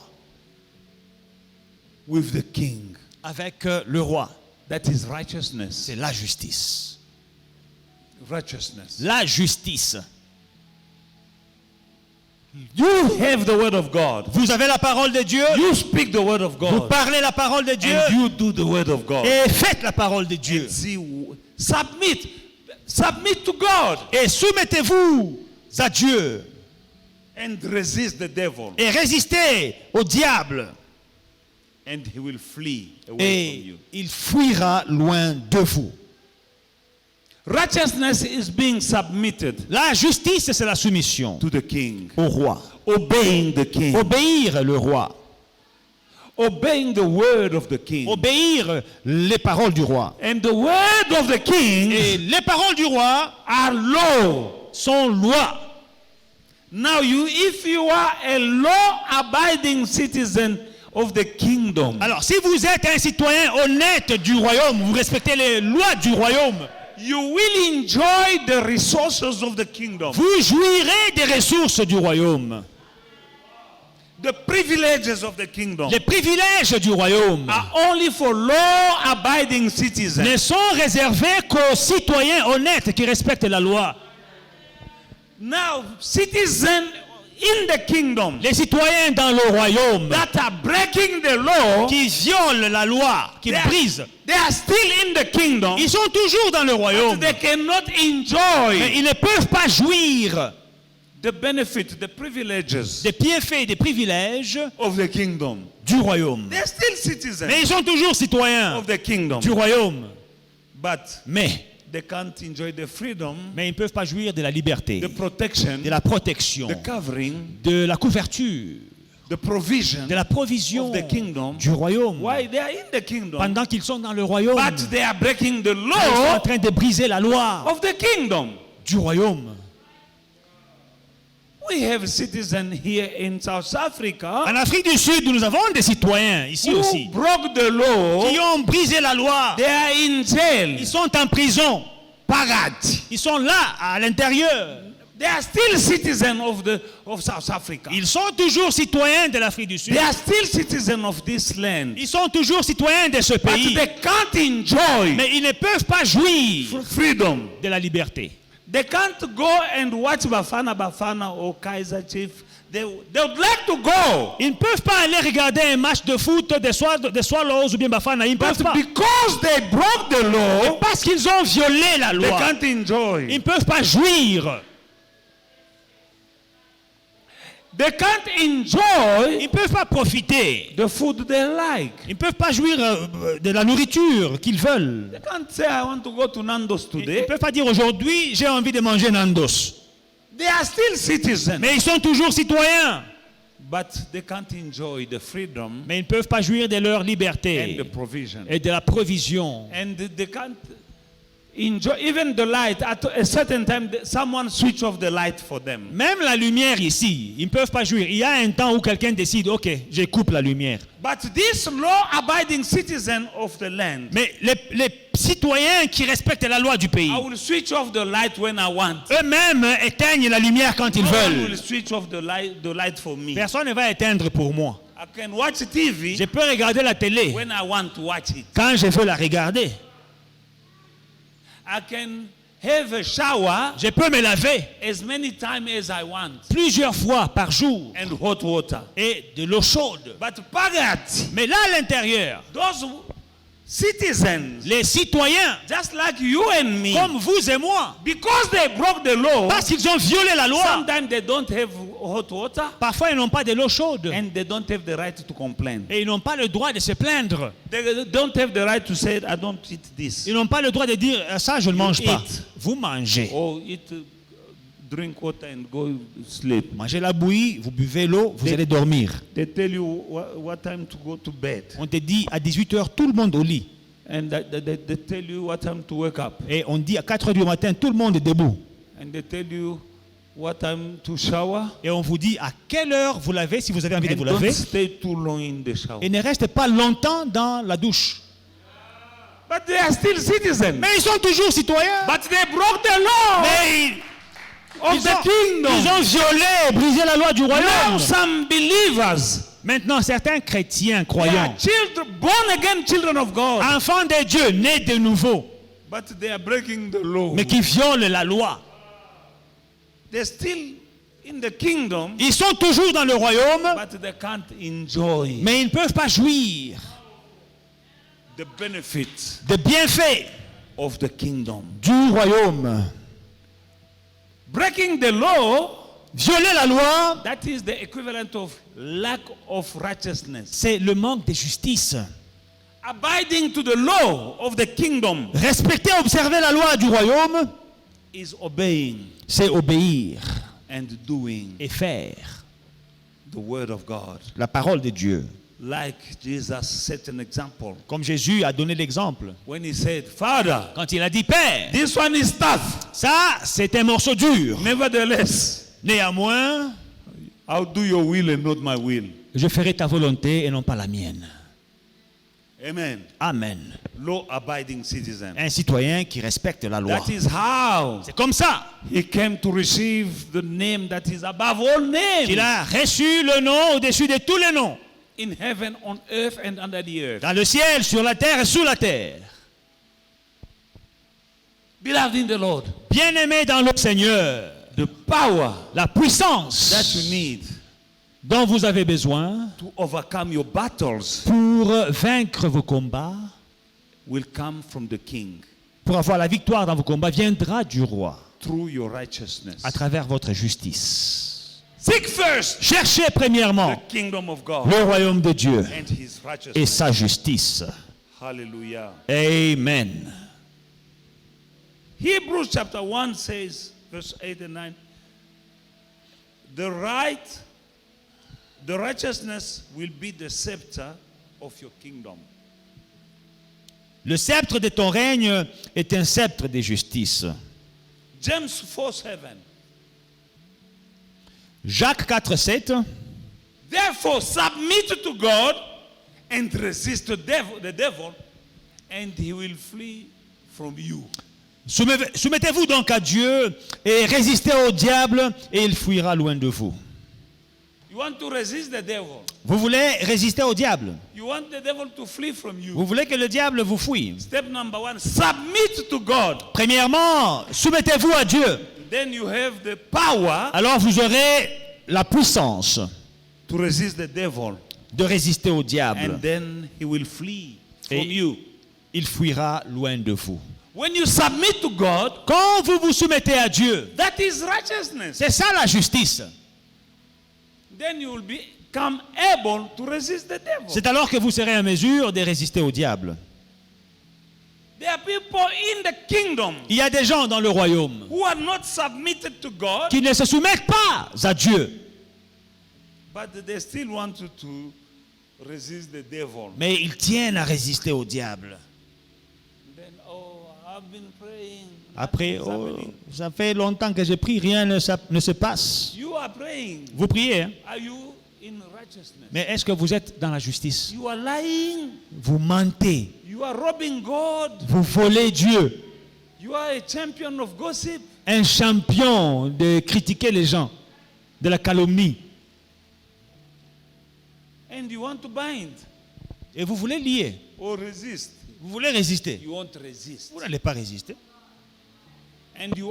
with the king, avec le roi, that is righteousness. c'est la justice. Righteousness. La justice. You have the word of God. Vous avez la parole de Dieu, You speak the word of vous God. parlez la parole de Dieu And you do the word of God. et faites la parole de Dieu. See, submit. Submit to God Et soumettez-vous à Dieu and resist the devil, et résistez au diable and he will flee away from et you. il fuira loin de vous. Righteousness is being submitted La justice, c'est la soumission to the king, au roi. obeying the king. Obéir le roi. obeying the word of the king. obéir les paroles du roi. And the word of the king Et les paroles du roi are law. sont loi. Now if you are a law-abiding citizen of the kingdom, Alors, si vous êtes un citoyen honnête du royaume, vous respectez les lois du royaume, you will enjoy the resources of the kingdom. vous jouirez des ressources du royaume. The privileges of the kingdom Les privilèges du royaume are only for law-abiding citizens. ne sont réservés qu'aux citoyens honnêtes qui respectent la loi. Now, citizens in the kingdom Les citoyens dans le royaume that are breaking the law, qui violent la loi, qui brisent, they are still in the kingdom, ils sont toujours dans le royaume. they cannot enjoy Mais ils ne peuvent pas jouir the benefit, the privileges des bienfaits et des privilèges of the kingdom. du royaume. They're still citizens Mais ils sont toujours citoyens of the kingdom, du royaume. but Mais they can't enjoy the freedom, ils ne peuvent pas jouir de la liberté, the protection, de la protection, the covering, de la couverture, the provision de la provision of the kingdom. du royaume. Why they are in the kingdom, Pendant qu'ils sont dans le royaume, but they are breaking the ils sont en law train de briser la loi of the kingdom. du royaume. We have citizens here in South Africa En Afrique du Sud, nous avons des citoyens, ici who aussi, broke the law. qui ont brisé la loi. They are in jail. Ils sont en prison. Ils sont là, à l'intérieur. They are still citizens of South Africa. Ils sont toujours citoyens de l'Afrique du Sud. They are still citizens of this land. Ils sont toujours citoyens de ce But pays. they can't enjoy Mais ils ne peuvent pas jouir freedom. de la liberté. They can't go and watch Bafana or Kaiser Chiefs. They would like to go. Ils ne peuvent pas aller regarder un match de foot des Swallows ou bien Bafana. Ils ne peuvent But pas. because they broke the law, Parce qu'ils ont violé la they loi. can't enjoy. Ils ne peuvent pas jouir. They can't enjoy Ils ne peuvent pas profiter. the food they like. Ils ne peuvent pas jouir de la nourriture qu'ils veulent. They can't say, I want to go to Nando's Ils ne today. peuvent pas dire aujourd'hui, j'ai envie de manger Nandos. They are still citizens. Mais ils sont toujours citoyens. But they can't enjoy the freedom Mais ils ne peuvent pas jouir de leur and liberté the provision. et de la provision. And they can't enjoy even the light. At a certain time, someone switch off the light for them. Même la lumière ici, ils ne peuvent pas jouir. Il y a un temps où quelqu'un décide, ok, je coupe la lumière. But this law-abiding citizen of the land, Mais les citoyens qui respectent la loi du pays, I will switch off the light when I want. eux-mêmes éteignent la lumière quand ils No one veulent. will switch off the light for me. Personne ne va éteindre pour moi. I can watch TV Je peux regarder la télé when I want to watch it. quand je veux la regarder. I can have a shower Je peux me laver as many times as I want plusieurs fois par jour and hot water. et de l'eau chaude. But Pagat, Mais là à l'intérieur, those citizens, les citoyens, just like you and me, comme vous et moi, because they broke the law, parce qu'ils ont violé la loi, sometimes they don't have hot water parfois ils n'ont pas de l'eau chaude and they don't have the right to complain. et ils n'ont pas le droit de se plaindre. They don't have the right to say, I don't eat this. Ils n'ont pas le droit de dire ça je ne mange pas. eat. Vous mangez. Or eat, drink water and go sleep. Mangez la bouillie, vous buvez l'eau, vous allez dormir. They tell you what time to go to bed. On te dit à 18h tout le monde au lit. And they tell you what time to wake up. Et on dit à 4h du matin tout le monde est debout. And they tell you what time to shower. Et on vous dit à quelle heure vous lavez si vous avez envie de And vous don't laver. stay too long in the shower. Et ne restez pas longtemps dans la douche. But they are still citizens. Mais ils sont toujours citoyens. But they broke the law Mais of ils the kingdom. ont violé, brisé la loi du Now royaume. some believers, Maintenant, certains chrétiens they are croyants, children, born again children of God. enfants de Dieu, nés de nouveau, But they are breaking the law. mais qui violent la loi. They're still in the kingdom, Ils sont toujours dans le royaume, but they can't enjoy mais ils ne peuvent pas jouir the benefits des bienfaits of the kingdom. du royaume. Breaking the law, Violer la loi, that is the equivalent of lack of righteousness. c'est le manque de justice. Abiding to the law of the kingdom Respecter, observer la loi du royaume, is obeying c'est obéir and doing et faire the word of God. la parole de Dieu. Like Jesus set an example Comme Jésus a donné l'exemple. when he said, Father, Quand il a dit, Père, this one is tough. ça, c'est un morceau dur. Nevertheless, Néanmoins, I'll do your will and not my will. je ferai ta volonté et non pas la mienne. Amen. Amen. Law-abiding citizen. Un citoyen qui respecte la loi. That is how C'est comme ça he came to receive the name that is above all names. qu'il a reçu le nom au-dessus de tous les noms. In heaven, on earth, and under the earth. Dans le ciel, sur la terre et sous la terre. Beloved in the Lord, Bien-aimé dans le Seigneur, the power la puissance that you need dont vous avez besoin to overcome your battles pour vaincre vos combats, will come from the King pour avoir la victoire dans vos combats, viendra du roi through your righteousness. à travers votre justice. Seek first Cherchez the premièrement kingdom of God le royaume de Dieu and his et righteousness. sa justice. Hallelujah. Amen. Hebrews chapter 1 says, verse 8 and 9, the righteousness will be the scepter of your kingdom. Le sceptre de ton règne est un sceptre de justice. James 4:7. Jacques 4,7. Therefore, submit to God and resist the devil, and he will flee from you. Soumettez-vous donc à Dieu et résistez au diable et il fuira loin de vous. You want to resist the devil. Vous voulez résister au diable. You want the devil to flee from you. Vous voulez que le diable vous fuit. Step number 1, submit to God. Premièrement, soumettez-vous à Dieu. Then you have the power Alors vous aurez la puissance to resist the devil. de résister au diable. And then he will flee from Et you. il fuira loin de vous. When you submit to God, Quand vous vous soumettez à Dieu, that is righteousness. c'est ça la justice. Then you will become able to resist the devil. C'est alors que vous serez en mesure de résister au diable. There are people in the kingdom Il y a des gens dans le royaume who are not submitted to God, qui ne se soumettent pas à Dieu, but they still want to resist the devil. mais ils tiennent à résister au diable. Then, I've been praying. Après, nothing's happening. ça fait longtemps que j'ai pris, rien ne se passe. You are praying. Vous priez, hein? Are you in righteousness? Mais est-ce que vous êtes dans la justice? You are lying. Vous mentez, You are robbing God. vous volez Dieu. You are a champion of gossip. Un champion de critiquer les gens, de la calomnie. And you want to bind Et vous voulez lier, or resist. vous voulez résister. You won't resist. Vous n'allez pas résister. And you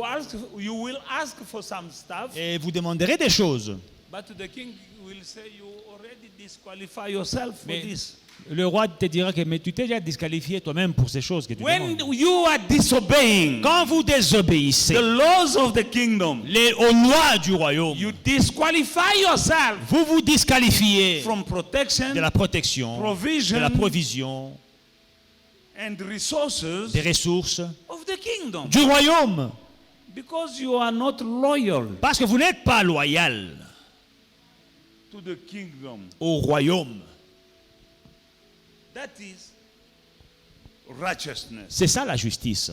will ask for some stuff, Et vous demanderez des choses. but the king will say you already disqualify yourself for Mais this. le roi te dira que mais tu t'es déjà disqualifié toi-même pour ces choses que tu When demandes. you are disobeying Quand vous désobéissez the laws of the kingdom, aux lois du royaume, you disqualify yourself vous vous disqualifiez from protection de la protection, provision, de la provision, and resources des ressources of the kingdom, du royaume. because you are not loyal Parce que vous n'êtes pas loyal to the kingdom. au royaume. That is righteousness. C'est ça la justice.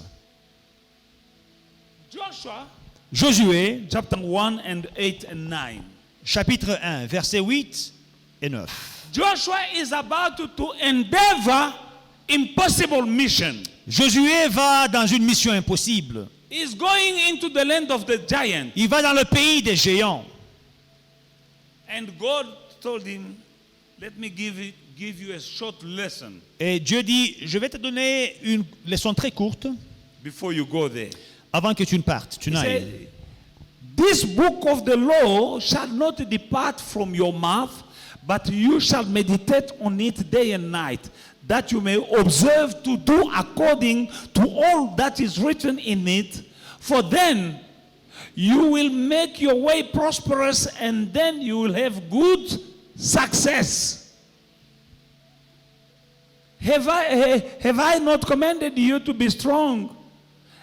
Joshua Josué, chapter 1 and 8 and 9. chapitre 1, versets 8 et 9. Joshua is about to endeavor impossible mission. Josué va dans une mission impossible. He's going into the land of the giant. Il va dans le pays des géants. And God told him, let me give you a short lesson Et Dieu dit, je vais te donner une leçon très courte before you go there. avant que tu ne partes, tu He n'ailles. said, this book of the law shall not depart from your mouth, but you shall meditate on it day and night, that you may observe to do according to all that is written in it. For then you will make your way prosperous, and then you will have good success. Have I not commanded you to be strong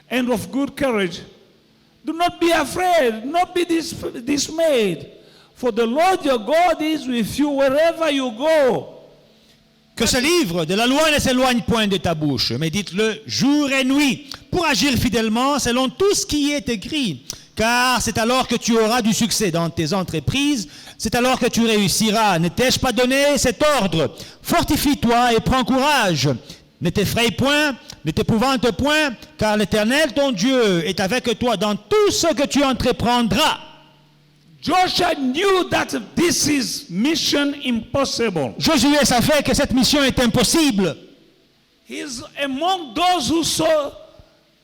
and of good courage? Do not be afraid, not be dismayed, for the Lord your God is with you wherever you go. Que ce livre de la loi ne s'éloigne point de ta bouche. Médite-le jour et nuit pour agir fidèlement selon tout ce qui est écrit. Car c'est alors que tu auras du succès dans tes entreprises. C'est alors que tu réussiras. Ne t'ai-je pas donné cet ordre? Fortifie-toi et prends courage. Ne t'effraie point, ne t'épouvante point, car l'Éternel ton Dieu est avec toi dans tout ce que tu entreprendras. Joshua knew that this is mission impossible. Josué savait que cette mission est impossible. He's among those who saw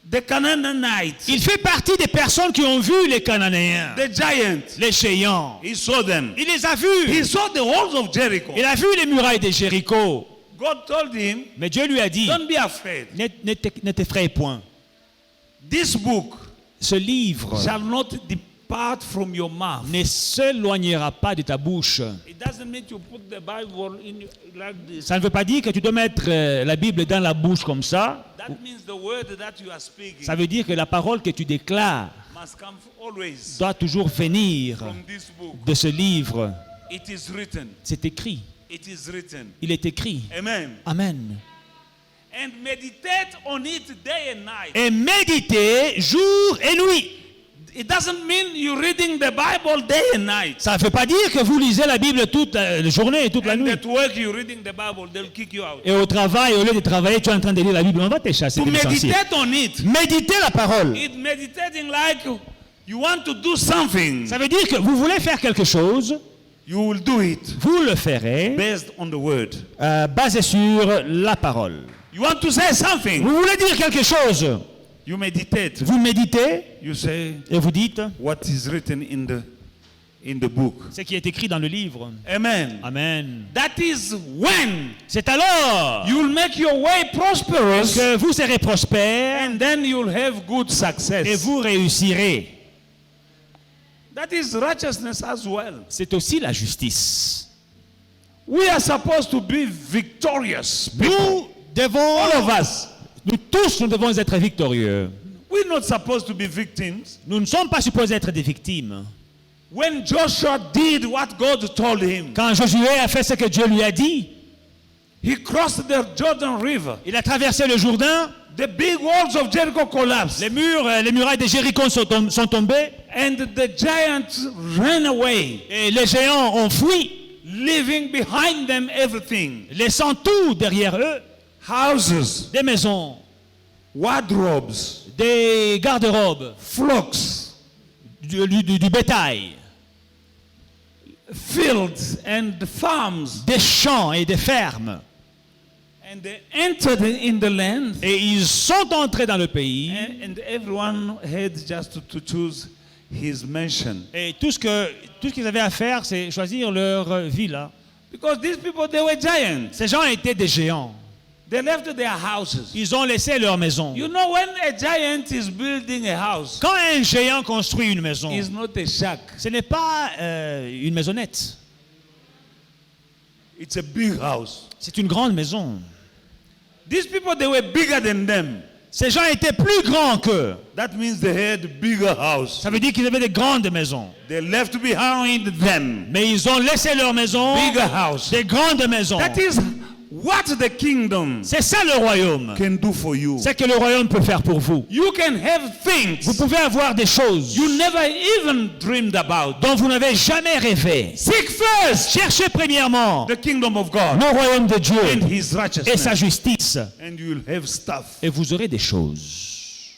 the Canaanites, Il fait partie des personnes qui ont vu les Cananéens, the giants. les géants. He saw them. Il les a vus. He saw the walls of Jericho. Il a vu les murailles de Jéricho. God told him, Mais Dieu lui a dit, don't be afraid. ne t'effraie point. This book Ce livre shall not depart from your mouth. ne s'éloignera pas de ta bouche. It doesn't mean you put the Bible in like this. Ça ne veut pas dire que tu dois mettre la Bible dans la bouche comme ça. That means the word that you are speaking Ça veut dire que la parole que tu déclares must come always doit toujours venir from this book. de ce livre. It is written. C'est écrit. It is written. Il est écrit. Amen. Amen. And meditate on it day and night. Et méditez jour et nuit. It doesn't mean you're reading the Bible day and night. Ça ne veut pas dire que vous lisez la Bible toute la journée et toute la And nuit. at work you're reading the Bible, they'll kick you out. Et au travail, au lieu de travailler, tu es en train de lire la Bible. On va te chasser, To te licencier. meditate on it. Méditez la parole. It's meditating like you want to do something. Ça veut dire que vous voulez faire quelque chose, You will do it vous le ferez based on the word. basé sur la parole. You want to say something. Vous voulez dire quelque chose, You meditate. vous méditez You say et vous dites what is written in the book. ce qui est écrit dans le livre. Amen. Amen. That is when C'est alors you will make your way prosperous que vous serez prospère and then you'll have good et success. vous réussirez. That is righteousness as well. C'est aussi la justice. We are supposed to be victorious. Nous devons, All of us. nous tous, nous devons être victorieux. We're not supposed to be victims. Nous ne sommes pas supposés être des victimes. When Joshua did what God told him, Quand Josué a fait ce que Dieu lui a dit, he crossed the Jordan River. il a traversé le Jourdain, The big walls of Jericho collapsed. les murailles de Jéricho sont tombées, And the giants ran away, et les géants ont fui, leaving behind them everything. laissant tout derrière eux, Houses, des maisons, wardrobes, des garde-robes, flocks, du bétail, fields and farms. des champs et des fermes. And they entered in the land, Et ils sont entrés dans le pays, and everyone had just to choose his mansion. et tout ce qu'ils avaient à faire, c'est choisir leur villa. Because these people, they were giants. Ces gens étaient des géants. They left their houses. Ils ont laissé leur maison. You know, when a giant is building a house, Quand un géant construit une maison, it's not a shack. ce n'est pas une maisonnette. It's a big house. C'est une grande maison. These people, they were bigger than them. Ces gens étaient plus grands qu'eux. That means they had bigger house. Ça veut dire qu'ils avaient des grandes maisons. They left behind them Mais ils ont laissé leur maison, bigger house. des grandes maisons. That is what the kingdom C'est ça le royaume. can do for you. C'est que le royaume peut faire pour vous. You can have Vous things pouvez avoir des choses you never even dreamed about. dont vous n'avez jamais rêvé. Seek first Cherchez premièrement the kingdom of God le royaume de Dieu and his et sa righteousness, justice, and you will have stuff. et vous aurez des choses.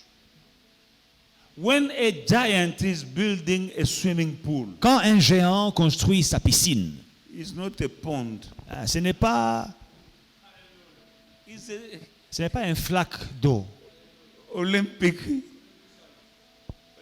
When a giant is building a swimming pool, Quand un géant construit sa piscine, it's not a pond. ce n'est pas It's a un flac d'eau. Olympic.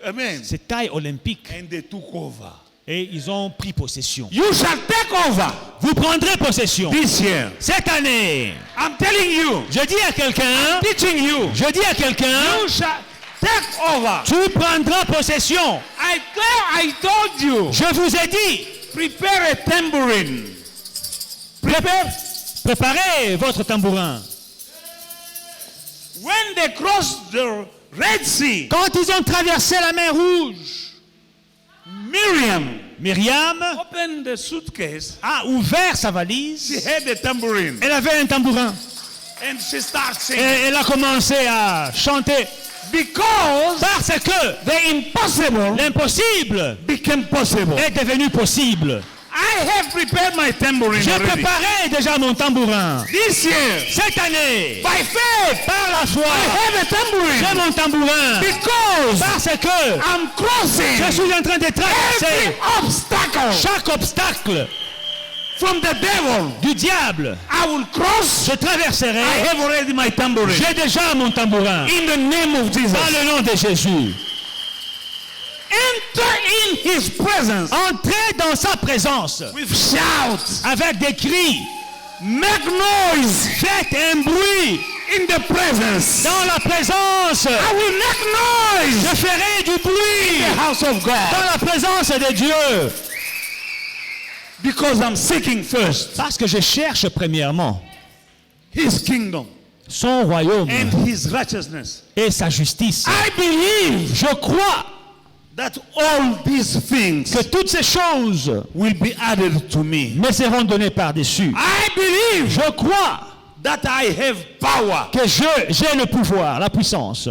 Amen. C'est taille olympique. And they took over. Et ils ont pris possession. You shall take over Vous prendrez possession. this year. Cette année, I'm telling you, je dis à quelqu'un, teaching you, je dis à quelqu'un, you shall take over. tu prendras possession. I told you, Je vous ai dit, prepare a tambourine. préparez votre tambourin. When they crossed the Red Sea, Quand ils ont traversé la mer Rouge, Miriam Myriam opened the suitcase. a ouvert sa She valise. had a tambourine. Elle avait un tambourin. And she started Et singing. elle a commencé à chanter. Because Parce que the impossible l'impossible became possible. est devenu possible. I have prepared my tambourine J'ai already. préparé déjà mon tambourin. This year, Cette année, by faith, par la foi, I have a tambourine. j'ai mon tambourin. Because Parce que I'm crossing je suis en train de traverser every obstacle chaque obstacle from the devil. du diable. I will cross. Je traverserai. I have already my tambourine. J'ai déjà mon tambourin. In the name of Jesus. Dans le nom de Jésus. Enter in his presence Entrez dans sa présence with shouts. avec des cris. Make noise Faites un bruit in the presence. dans la présence. I will make noise Je ferai du in the bruit house of God. dans la présence de Dieu. Because I'm seeking first Parce que je cherche premièrement his kingdom son royaume and his righteousness. et sa justice. I believe Je crois that all these things que toutes ces choses will be added to me. me seront données par-dessus. I believe Je crois that I have power que j'ai le pouvoir, la puissance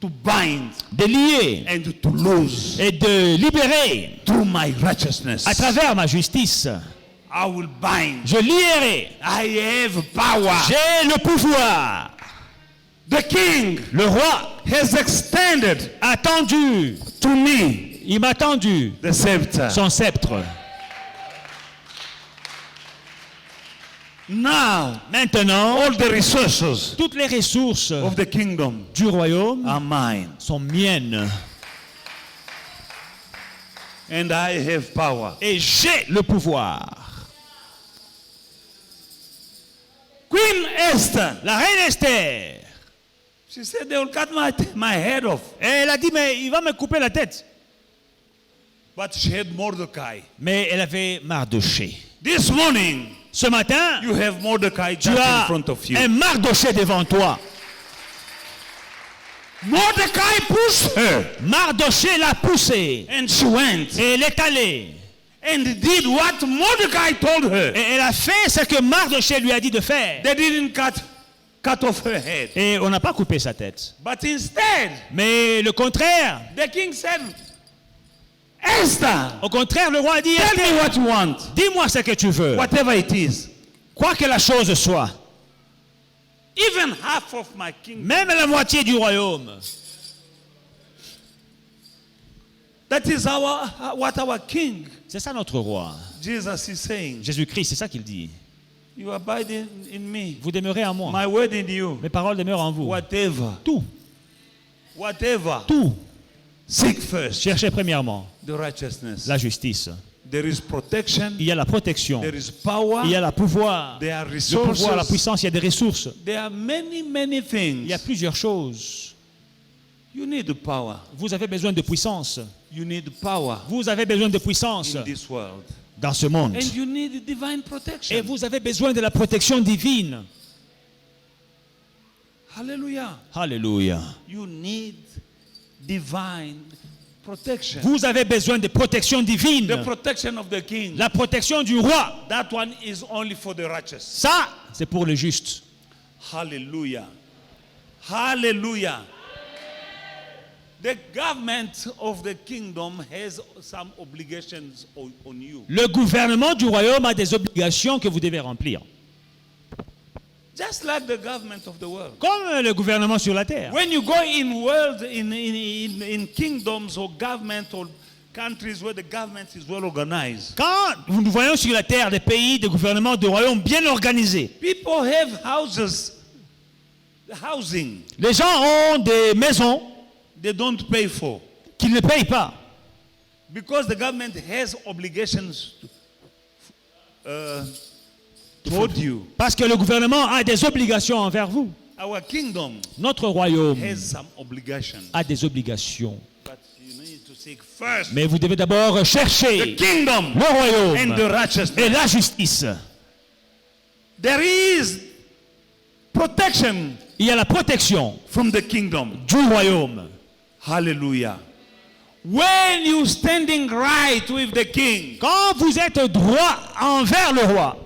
to bind de lier and to lose et de libérer through my righteousness. à travers ma justice. I will bind. Je lierai. I have power. J'ai le pouvoir. The king Le roi has extended a tendu, to me il m'a tendu the scepter. son sceptre. Now, Maintenant, all the resources toutes les ressources of the kingdom du royaume are mine, sont miennes. and I have power. Et j'ai le pouvoir. Queen Esther, La reine Esther, she said they will cut my head off. elle a dit, mais il va me couper la tête. But she had Mordecai. Mais elle avait Mardoché. This morning, Ce matin, you have Mordecai tu just in as front of you. un Mardoché devant toi. Mordecai pushed her, Mardoché l'a poussée. and she went Et elle est allée. and did what Mordecai told her. Et elle a fait ce que Mardoché lui a dit de faire. They didn't cut off her head. Et on n'a pas coupé sa tête. But instead, Mais le contraire, the king said, Esther, au contraire, le roi a dit, tell me what you want, dis-moi ce que tu veux. whatever it is. Quoi que la chose soit, Even half of my kingdom. même la moitié du royaume. That is what our king, C'est ça notre roi. Jesus, is saying. Jésus-Christ, c'est ça qu'il dit. You abide in me. Vous demeurez en moi. My word in you. Mes paroles demeurent en vous. Whatever. Whatever. Tout. Seek first Cherchez premièrement the righteousness. la justice. There is protection. Il y a la protection. There is power. Il y a le pouvoir. There are Le resources. pouvoir, la puissance, il y a des ressources. There are many things. Il y a plusieurs choses. You need power. Vous avez besoin de puissance. You need power Vous avez besoin de puissance in this world. dans ce monde. And you need divine protection. Et vous avez besoin de la protection divine. Hallelujah. Alléluia. You need divine protection. Vous avez besoin de protection divine. The protection of the king. La protection du roi. That one is only for the righteous. Ça, c'est pour le juste. Hallelujah. Hallelujah. The government of the kingdom has some obligations on you. Le gouvernement du royaume a des obligations que vous devez remplir. Just like the government of the world. Comme le gouvernement sur la terre. When you go in world, in kingdoms or government or countries where the government is well organized, Quand nous voyons sur la terre des pays, des gouvernements, des royaumes bien organisés, people have houses, housing les gens ont des maisons they don't pay for qu'ils ne payent pas. because the government has obligations toward you. Parce que le gouvernement a des obligations envers vous. Our kingdom Notre royaume has some obligations, a des obligations. but you need to seek first Mais vous devez d'abord the chercher kingdom le royaume and the righteousness. et la justice. There is protection Il y a la protection from the kingdom. du royaume. Hallelujah. When you standing right with the king, Quand vous êtes droit envers le roi,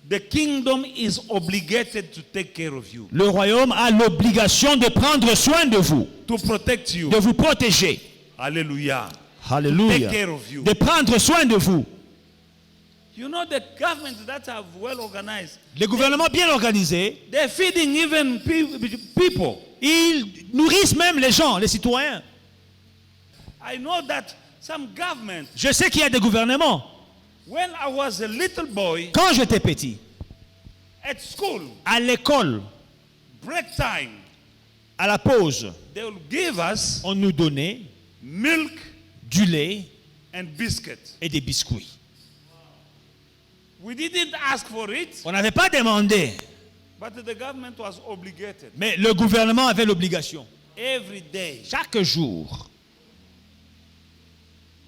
the kingdom is obligated to take care of you, le royaume a l'obligation de prendre soin de vous, to protect you. de vous protéger. Hallelujah. Alléluia. Take care of you. De prendre soin de vous. You know the governments that are well organized, Les gouvernements bien organisés, they're feeding even people. ils nourrissent même les gens, les citoyens. I know that some governments, Je sais qu'il y a des gouvernements. when I was a little boy Quand j'étais petit, at school, à l'école, break time, à la pause, they will give us on nous donnait milk du lait and biscuits. et des biscuits. We didn't ask for it, On n'avait pas demandé, but the government was obligated. mais le gouvernement avait l'obligation. Every day, Chaque jour,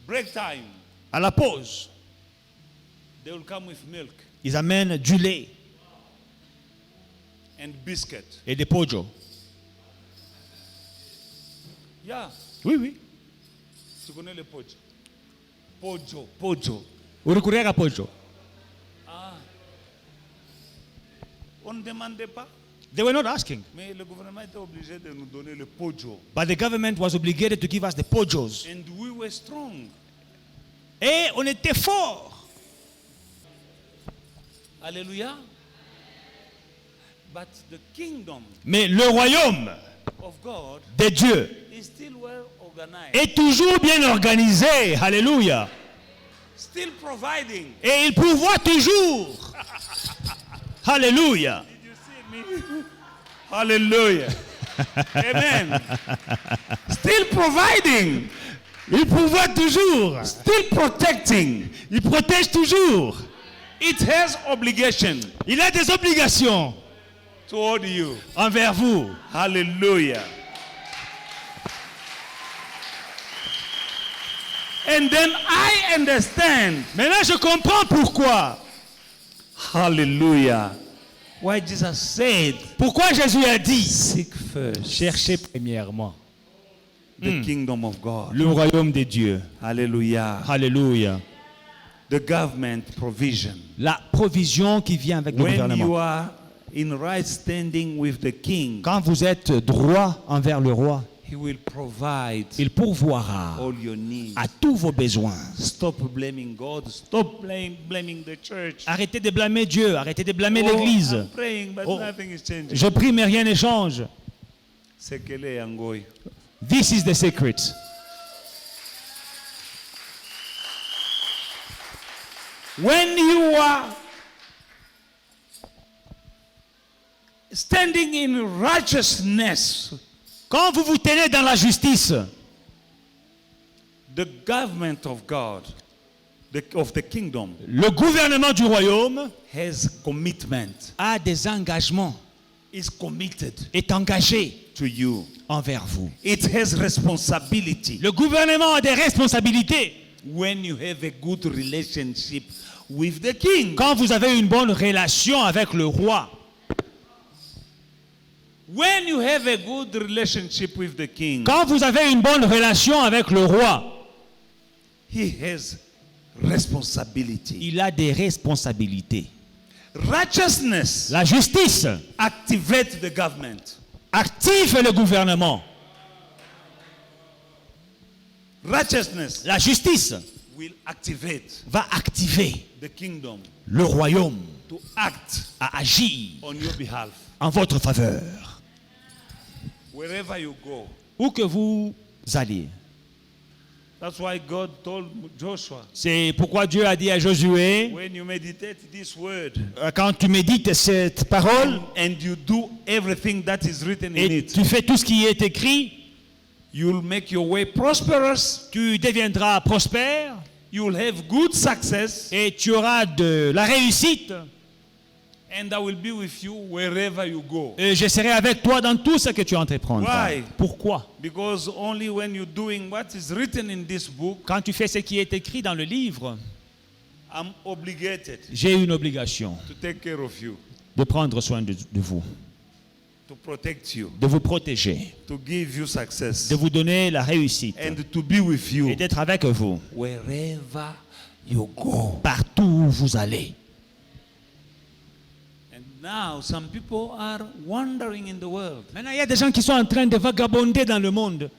break time, à la pause, they will come with milk ils amènent du lait and biscuit. et des pojo. Yeah, Oui, oui. tu connais le pojo? Pojo. Vous recourez à pojo. On ne demandait pas, They were not asking, mais le gouvernement était obligé de nous donner le pojo. but the government was obligated to give us the pojos. And we were strong. Et on était forts. Hallelujah. But the kingdom Mais le royaume of God de Dieu is still well organized. est toujours bien organisé. Alléluia. Still providing. Et il pourvoit toujours. Alléluia. Did you see me? Hallelujah. Amen. Still providing. Il pourvoit toujours. Still protecting. Il protège toujours. It has obligation Il a des obligations toward you. envers vous. Hallelujah. And then I understand. Maintenant, je comprends pourquoi. Hallelujah. Why Jesus said, Pourquoi Jésus a dit, seek first cherchez premièrement the kingdom of God. le royaume de Dieu. Hallelujah. Alléluia. The government provision. La provision qui vient avec le When you gouvernement. are in right standing with the king, Quand vous êtes droit envers le roi, he will provide il pourvoira all your needs. à tous vos besoins. Stop blaming God. Stop blaming the church. Arrêtez de blâmer Dieu, arrêtez de blâmer Oh, l'Église. I'm praying, but Oh. nothing is changing. Je prie, mais rien ne change. Sekele yangoy. This is the secret. When you are standing in righteousness, Quand vous vous tenez dans la justice, the government of God, of the kingdom, le gouvernement du royaume has commitment, a des engagements, is committed est engagé to you. envers vous. It has responsibility. Le gouvernement a des responsabilités. When you have a good relationship with the king, Quand vous avez une bonne relation avec le roi, when you have a good relationship with the king, quand vous avez une bonne relation avec le roi, he has responsibility. il a des responsabilités. Righteousness La justice activates the government. active le gouvernement. Righteousness La justice will activate va activer the kingdom le royaume to act à agir on your behalf. en votre faveur. Wherever you go. Où que vous alliez. That's why God told Joshua, C'est pourquoi Dieu a dit à Josué, when you meditate this word quand tu médites cette parole and you do everything that is written in et it, tu fais tout ce qui est écrit, you'll make your way prosperous, tu deviendras prospère you'll have good success, et tu auras de la réussite. and I will be with you wherever you go. Et je serai avec toi dans tout ce que tu entreprendras. Why? Pourquoi? Because only when you're doing what is written in this book, Quand tu fais ce qui est écrit dans le livre, I'm obligated j'ai une obligation to take care of you. de prendre soin de vous. to protect you, de vous protéger, to give you success, de vous donner la réussite and to be with you et d'être avec vous wherever you go. partout où vous allez. And now some people are wandering in the world. Maintenant, il y a des gens qui sont en train de vagabonder dans le monde.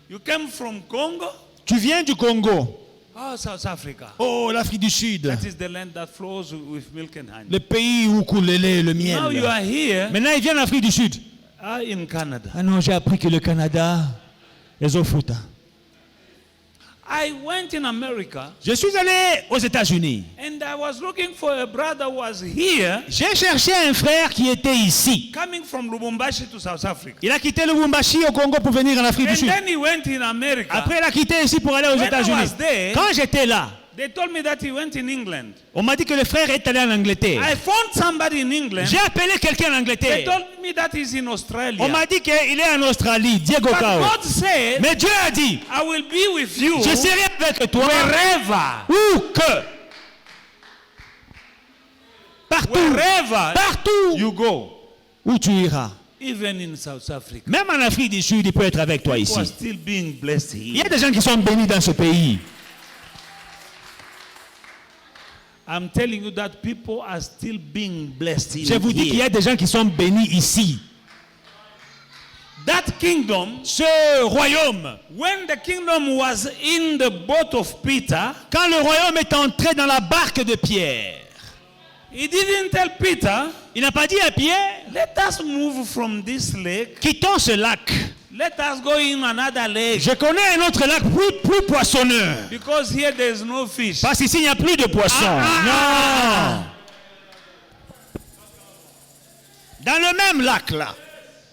You came from Congo? Tu viens du Congo. Oh, South Africa. Oh, l'Afrique du Sud. That is the land that flows with milk and honey. Le pays où coule le lait et le Now you miel. are here Maintenant, il vient d'Afrique du Sud. in Canada. Ah non, j'ai appris que le Canada, les eaux fruta. I went in America Je suis allé aux États-Unis. and I was looking for a brother who was here J'ai cherché un frère qui était ici. coming from Lubumbashi to South Africa. Il a quitté le Lubumbashi au Congo pour venir en Afrique du And Sud. then he went in America. Après, il a quitté ici pour aller aux When I États-Unis. was there, Quand j'étais là, they told me that he went in England. on m'a dit que le frère est allé en Angleterre. I found somebody in England. J'ai appelé quelqu'un en They Angleterre. told me that he's in Australia. On m'a dit qu'il est en Australie, Diego But Cao. God said, Mais Dieu a dit, I will be with you je serai avec toi wherever. où que. Partout. Wherever Partout you go. où tu iras. Even in South Africa. Même en Afrique du Sud, il peut être avec toi People are ici. still being blessed Il y here. a des gens qui sont bénis dans ce pays. I'm telling you that people are still being blessed Je vous dis qu'il y a des gens qui sont bénis ici. That kingdom, Ce royaume, when the kingdom was in the boat of Peter, quand le royaume est entré dans la barque de Pierre, he didn't tell Peter, il n'a pas dit à Pierre, let us move from this lake. quittons ce lac. Let us go in another lake. Je connais un autre lac plus poissonneux. Because here there is no fish. Parce qu'ici, il n'y a plus de poissons. Non. Dans le même lac là.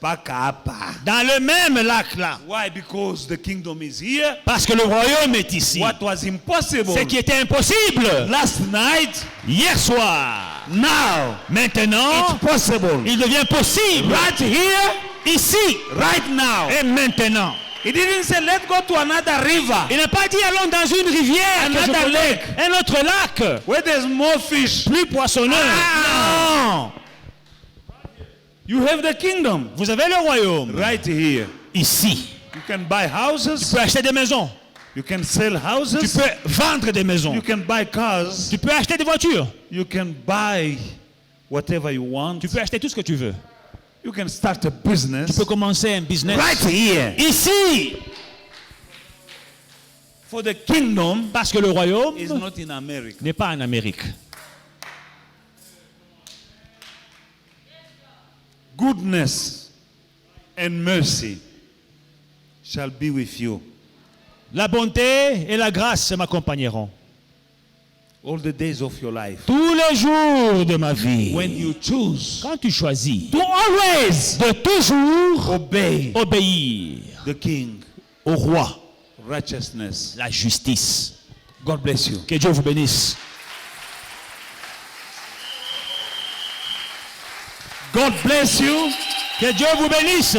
Pakapa. Dans le même lac là. Why? Because the kingdom is here. Parce que le royaume est ici. What was impossible Ce qui était impossible last night, hier soir. now Maintenant, it's possible. il devient possible. Right here, Ici, right now. et maintenant. He didn't say let's go to another river Il n'a pas dit allons dans une rivière, que je Another connais, lake. un autre lac, where there's more fish. plus poissonneux. Non. You have the kingdom Vous avez le royaume right here. ici. You can buy Tu houses. peux acheter des maisons. You can sell Tu houses. peux vendre des maisons. You can buy cars. Tu peux acheter des voitures. You can buy whatever you want. Tu peux acheter tout ce que tu veux. You can start a Tu business peux commencer un business. right here. Ici. For the kingdom Parce que le royaume is not in America. n'est pas en Amérique. Goodness and mercy shall be with you La bonté et la grâce m'accompagneront all the days of your life. tous les jours de ma vie. When you choose Quand tu choisis to always de toujours obey obéir the King, au roi, righteousness. la justice. God bless you. Que Dieu vous bénisse. God bless you. Que Dieu vous bénisse.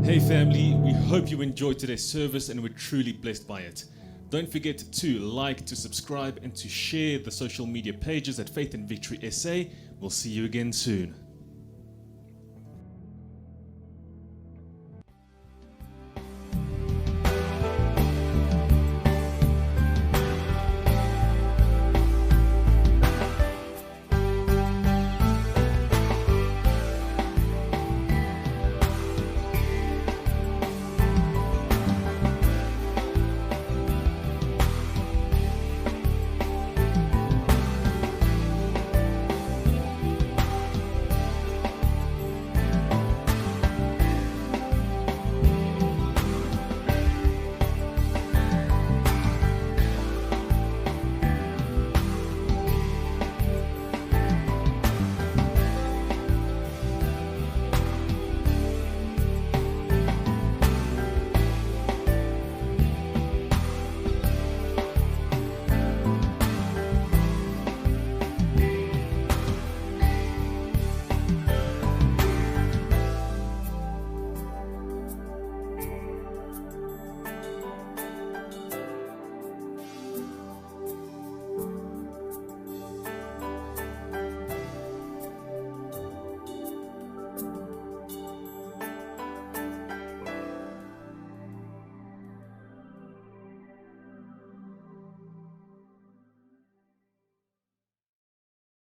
Hey family, we hope you enjoyed today's service and were truly blessed by it. Don't forget to like, to subscribe and to share the social media pages at Faith and Victory SA. We'll see you again soon.